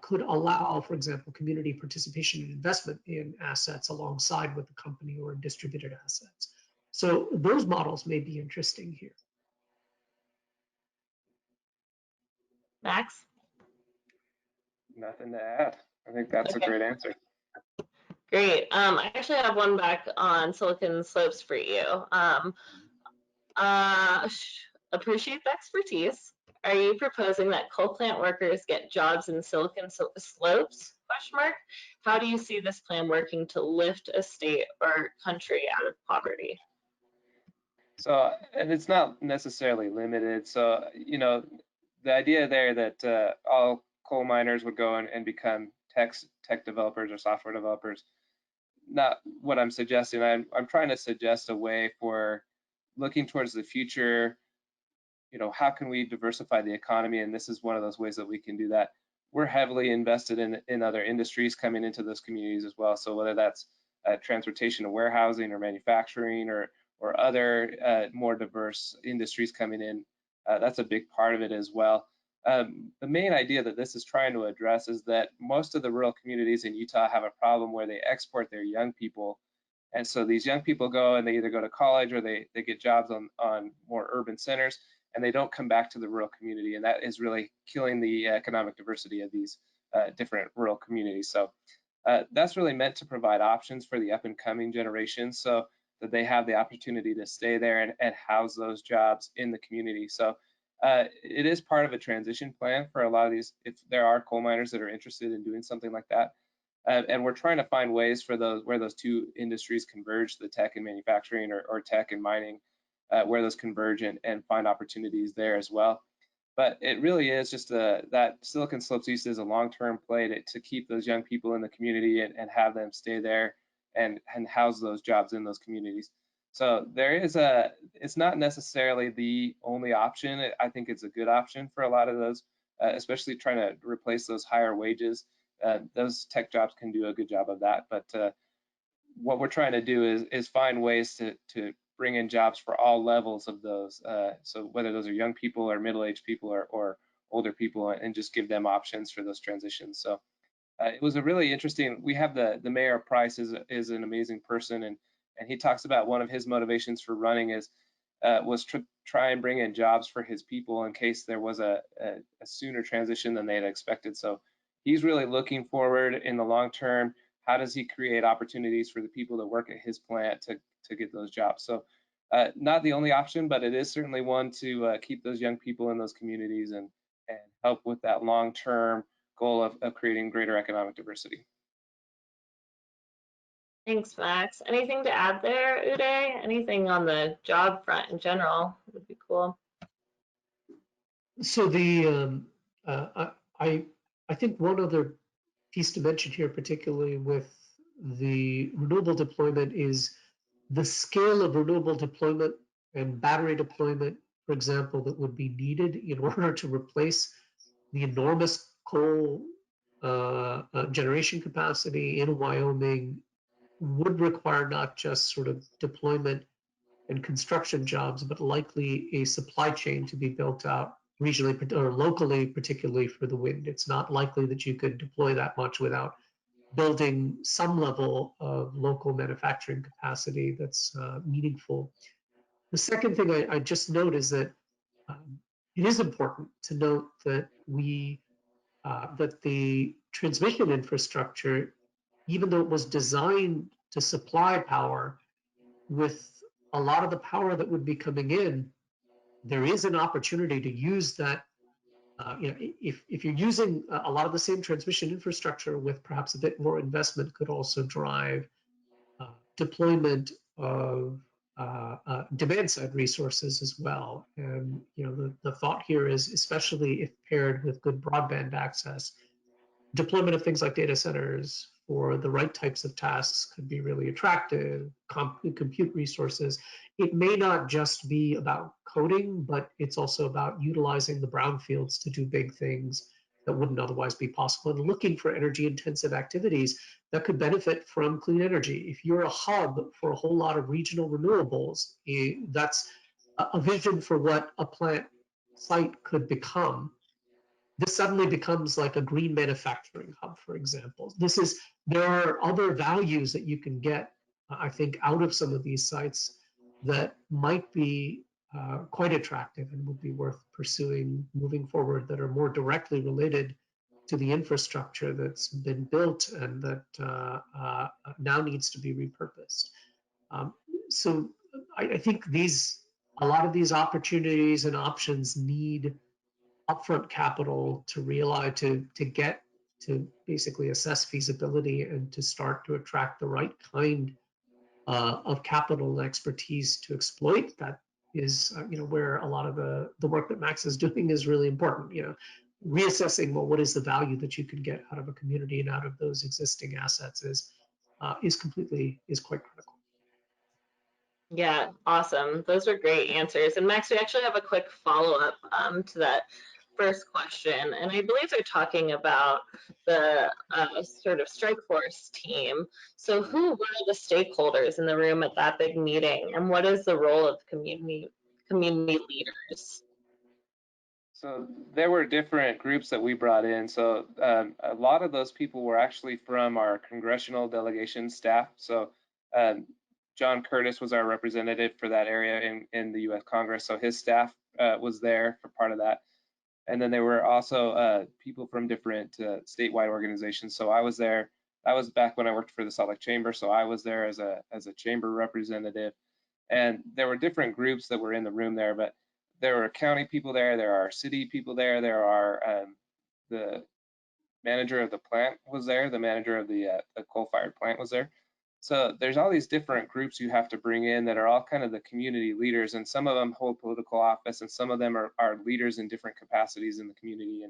could allow, for example, community participation and investment in assets alongside with the company or in distributed assets. So those models may be interesting here. Max? Nothing to add. I think that's a great answer. Great. I actually have one back on Silicon Slopes for you. Appreciate the expertise. Are you proposing that coal plant workers get jobs in Silicon Slopes? How do you see this plan working to lift a state or country out of poverty? So, and it's not necessarily limited. So, the idea there that all coal miners would go and become tech developers or software developers, not what I'm suggesting. I'm trying to suggest a way for looking towards the future. How can we diversify the economy? And this is one of those ways that we can do that. We're heavily invested in other industries coming into those communities as well. So whether that's transportation and warehousing or manufacturing or other more diverse industries coming in, that's a big part of it as well. The main idea that this is trying to address is that most of the rural communities in Utah have a problem where they export their young people. And so these young people go and they either go to college or they get jobs on more urban centers, and they don't come back to the rural community. And that is really killing the economic diversity of these different rural communities. So that's really meant to provide options for the up and coming generations so that they have the opportunity to stay there and house those jobs in the community. So it is part of a transition plan for a lot of these, if there are coal miners that are interested in doing something like that. And we're trying to find ways for where those two industries converge, the tech and manufacturing or tech and mining, where those converge and find opportunities there as well. But it really is just that Silicon Slopes East is a long-term play to keep those young people in the community and have them stay there and house those jobs in those communities. So it's not necessarily the only option. I think it's a good option for a lot of those, especially trying to replace those higher wages. Those tech jobs can do a good job of that. But what we're trying to do is find ways to bring in jobs for all levels of those. So whether those are young people or middle-aged people or older people, and just give them options for those transitions. So it was a really interesting. We have the Mayor Price is an amazing person, and he talks about one of his motivations for running was to try and bring in jobs for his people in case there was a sooner transition than they had expected. So he's really looking forward in the long term. How does he create opportunities for the people that work at his plant to get those jobs? So not the only option, but it is certainly one to keep those young people in those communities and help with that long-term goal of creating greater economic diversity. Thanks, Max. Anything to add there, Uday? Anything on the job front in general would be cool. So I think one other piece to mention here, particularly with the renewable deployment, is the scale of renewable deployment and battery deployment, for example, that would be needed in order to replace the enormous coal generation capacity in Wyoming would require not just sort of deployment and construction jobs, but likely a supply chain to be built out regionally or locally, particularly for the wind. It's not likely that you could deploy that much without building some level of local manufacturing capacity that's meaningful. The second thing I just note is that it is important to note that that the transmission infrastructure, even though it was designed to supply power, with a lot of the power that would be coming in, there is an opportunity to use that. If you're using a lot of the same transmission infrastructure with perhaps a bit more investment, could also drive deployment of demand side resources as well. And the thought here is, especially if paired with good broadband access, deployment of things like data centers for the right types of tasks could be really attractive. Compute resources. It may not just be about coding, but it's also about utilizing the brownfields to do big things that wouldn't otherwise be possible, and looking for energy intensive activities that could benefit from clean energy. If you're a hub for a whole lot of regional renewables, that's a vision for what a plant site could become. This suddenly becomes like a green manufacturing hub, for example. There are other values that you can get, I think, out of some of these sites that might be quite attractive and would be worth pursuing moving forward, that are more directly related to the infrastructure that's been built and that now needs to be repurposed. So I think a lot of these opportunities and options need upfront capital to realize, to basically assess feasibility and to start to attract the right kind of capital and expertise to exploit. That is where a lot of the work that Max is doing is really important. Reassessing, well, what is the value that you can get out of a community and out of those existing assets is quite critical. Yeah, awesome. Those are great answers. And Max, we actually have a quick follow-up to that first question. And I believe they're talking about the sort of strike force team. So who were the stakeholders in the room at that big meeting? And what is the role of community leaders? So there were different groups that we brought in. So a lot of those people were actually from our congressional delegation staff. So John Curtis was our representative for that area in the U.S. Congress. So his staff was there for part of that. And then there were also people from different statewide organizations. So I was there. That was back when I worked for the Salt Lake Chamber. So I was there as a chamber representative. And there were different groups that were in the room there, but there were county people there. There are city people there. There are the manager of the plant was there. The manager of the coal-fired plant was there. So there's all these different groups you have to bring in that are all kind of the community leaders, and some of them hold political office, and some of them are leaders in different capacities in the community.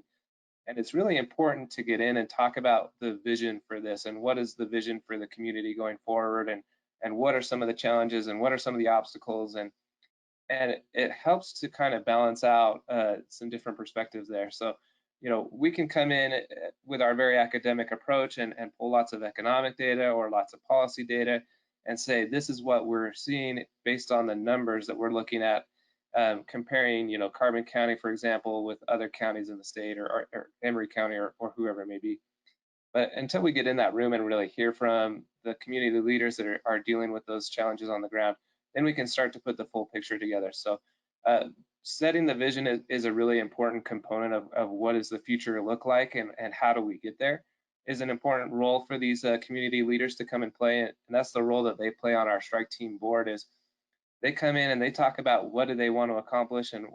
And it's really important to get in and talk about the vision for this, and what is the vision for the community going forward, and what are some of the challenges, and what are some of the obstacles, and it helps to kind of balance out some different perspectives there. So we can come in with our very academic approach and pull lots of economic data or lots of policy data and say, this is what we're seeing based on the numbers that we're looking at, comparing, Carbon County, for example, with other counties in the state, or Emory County, or whoever it may be. But until we get in that room and really hear from the community leaders that are dealing with those challenges on the ground, then we can start to put the full picture together. So setting the vision is a really important component of what does the future look like, and how do we get there, is an important role for these community leaders to come and play. And that's the role that they play on our strike team board, is they come in and they talk about what do they want to accomplish, and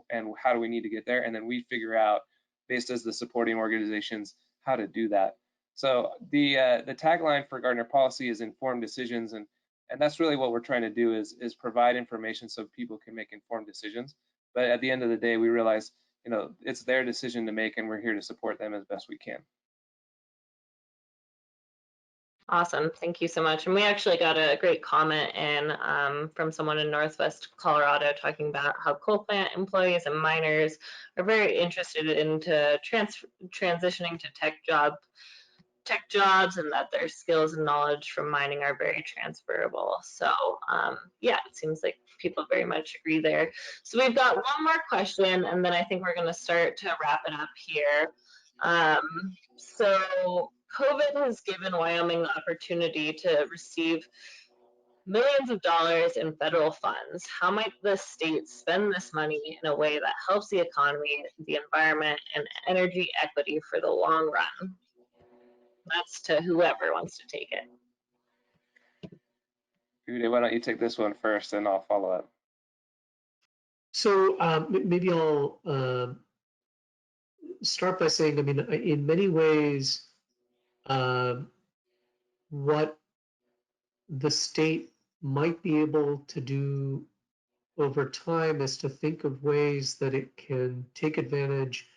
how do we need to get there, and then we figure out, based as the supporting organizations, how to do that. So the tagline for Gardner Policy is informed decisions, and that's really what we're trying to do, is provide information so people can make informed decisions. But at the end of the day, we realize, it's their decision to make, and we're here to support them as best we can. Awesome, thank you so much. And we actually got a great comment in from someone in Northwest Colorado talking about how coal plant employees and miners are very interested into transitioning to tech jobs, and that their skills and knowledge from mining are very transferable. So yeah, it seems like people very much agree there. So we've got one more question, and then I think we're going to start to wrap it up here. So COVID has given Wyoming the opportunity to receive millions of dollars in federal funds. How might the state spend this money in a way that helps the economy, the environment, and energy equity for the long run? That's to whoever wants to take it. Uday, why don't you take this one first and I'll follow up. So maybe I'll start by saying, I mean, in many ways, what the state might be able to do over time is to think of ways that it can take advantage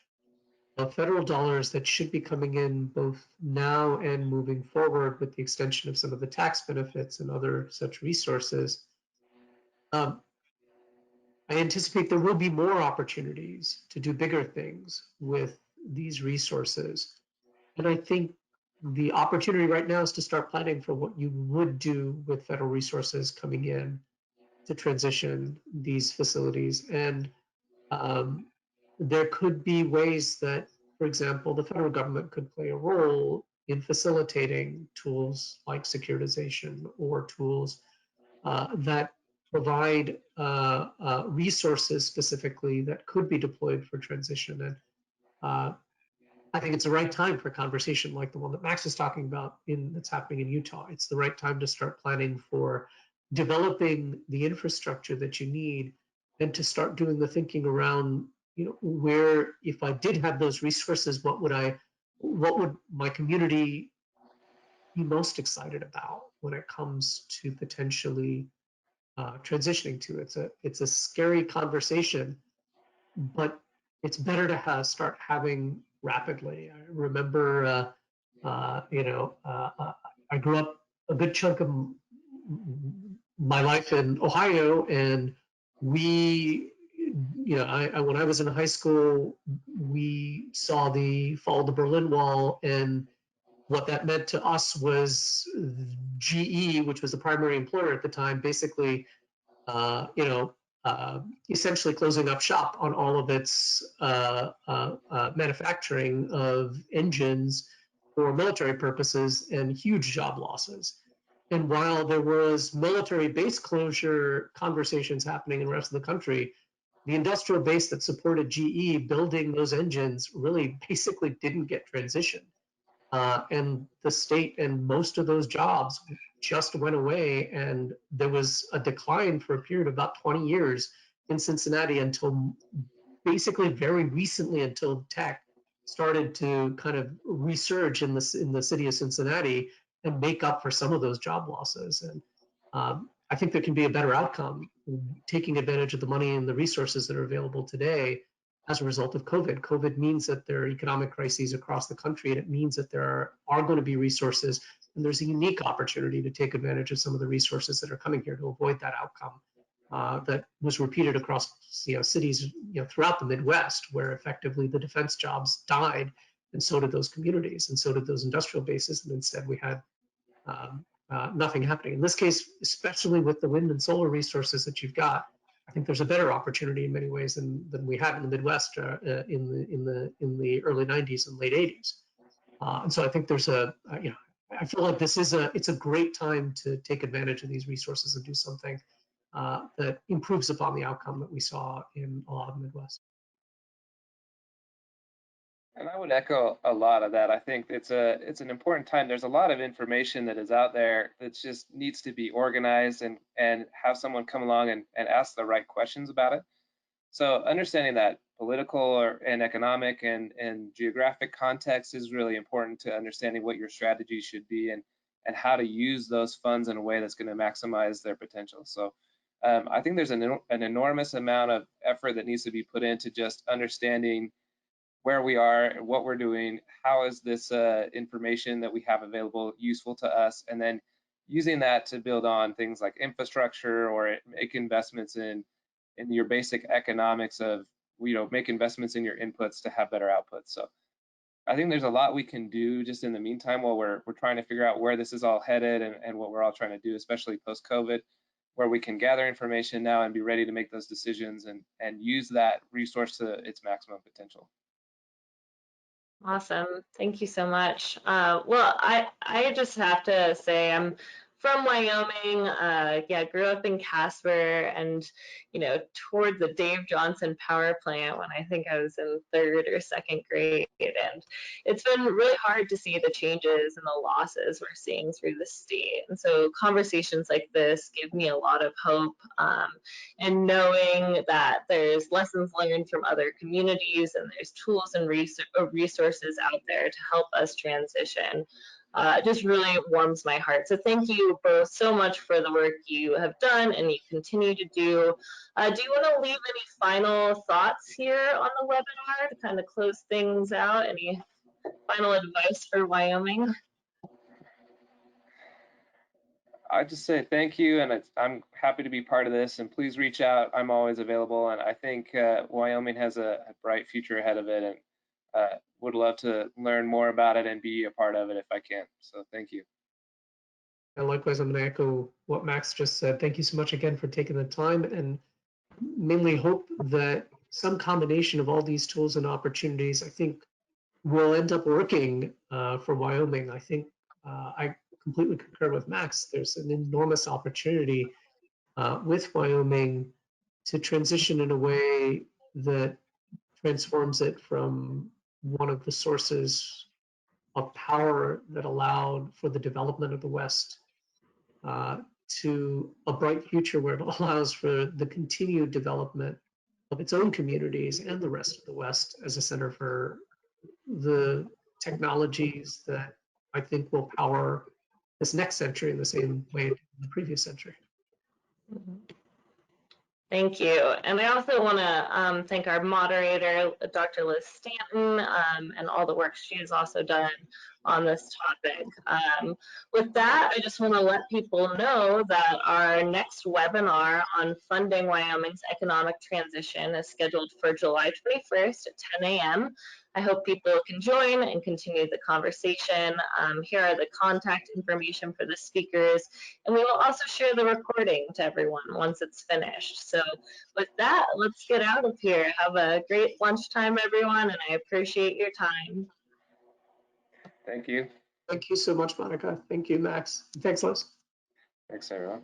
of federal dollars that should be coming in both now and moving forward with the extension of some of the tax benefits and other such resources. I anticipate there will be more opportunities to do bigger things with these resources. And I think the opportunity right now is to start planning for what you would do with federal resources coming in to transition these facilities. And there could be ways that, for example, the federal government could play a role in facilitating tools like securitization or tools that provide resources specifically that could be deployed for transition. And I think it's the right time for a conversation like the one that Max is talking about that's happening in Utah. It's the right time to start planning for developing the infrastructure that you need and to start doing the thinking around, where, if I did have those resources, what would my community be most excited about when it comes to potentially transitioning to? It's a scary conversation, but it's better to start having rapidly. I remember, I grew up a good chunk of my life in Ohio, and we, when I was in high school, we saw the fall of the Berlin Wall, and what that meant to us was GE, which was the primary employer at the time, basically essentially closing up shop on all of its manufacturing of engines for military purposes and huge job losses. And while there was military base closure conversations happening in the rest of the country, the industrial base that supported GE building those engines really basically didn't get transitioned. And the state and most of those jobs just went away, and there was a decline for a period of about 20 years in Cincinnati until basically very recently, until tech started to kind of resurge in the city of Cincinnati and make up for some of those job losses. And I think there can be a better outcome taking advantage of the money and the resources that are available today as a result of COVID. COVID means that there are economic crises across the country, and it means that there are going to be resources, and there's a unique opportunity to take advantage of some of the resources that are coming here to avoid that outcome that was repeated across cities throughout the Midwest, where effectively the defense jobs died, and so did those communities, and so did those industrial bases, and instead we had nothing happening. In this case, especially with the wind and solar resources that you've got, I think there's a better opportunity in many ways than we had in the Midwest in the early 90s and late 80s. And so I think there's I feel like it's a great time to take advantage of these resources and do something that improves upon the outcome that we saw in a lot of the Midwest. And I would echo a lot of that. I think it's an important time. There's a lot of information that is out there that just needs to be organized and have someone come along and ask the right questions about it. So understanding that political and economic and geographic context is really important to understanding what your strategy should be and how to use those funds in a way that's going to maximize their potential. So I think there's an enormous amount of effort that needs to be put into just understanding where we are, what we're doing, how is this information that we have available useful to us, and then using that to build on things like infrastructure or make investments in your basic economics of, make investments in your inputs to have better outputs. So I think there's a lot we can do just in the meantime while we're trying to figure out where this is all headed and what we're all trying to do, especially post-COVID, where we can gather information now and be ready to make those decisions and use that resource to its maximum potential. Awesome. Thank you so much. Well, I just have to say I'm from Wyoming. Yeah, grew up in Casper, and toward the Dave Johnson power plant when I think I was in 3rd or 2nd grade. And it's been really hard to see the changes and the losses we're seeing through the state. And so conversations like this give me a lot of hope, and knowing that there's lessons learned from other communities and there's tools and resources out there to help us transition. Just really warms my heart. So thank you both so much for the work you have done and you continue to do. Do you want to leave any final thoughts here on the webinar to kind of close things out? Any final advice for Wyoming? I just say thank you, and I'm happy to be part of this, and please reach out. I'm always available, and I think Wyoming has a bright future ahead of it, and would love to learn more about it and be a part of it if I can. So thank you. And likewise, I'm going to echo what Max just said. Thank you so much again for taking the time, and mainly hope that some combination of all these tools and opportunities, I think, will end up working for Wyoming. I think I completely concur with Max. There's an enormous opportunity with Wyoming to transition in a way that transforms it from one of the sources of power that allowed for the development of the West to a bright future where it allows for the continued development of its own communities and the rest of the West as a center for the technologies that I think will power this next century in the same way in the previous century. Thank you. And I also want to thank our moderator, Dr. Liz Stanton, and all the work she has also done on this topic. With that, I just want to let people know that our next webinar on funding Wyoming's economic transition is scheduled for July 21st at 10 a.m. I hope people can join and continue the conversation. Here are the contact information for the speakers, and we will also share the recording to everyone once it's finished. So with that, let's get out of here. Have a great lunchtime, everyone, and I appreciate your time. Thank you. Thank you so much, Monica. Thank you, Max. Thanks, Liz. Thanks, everyone.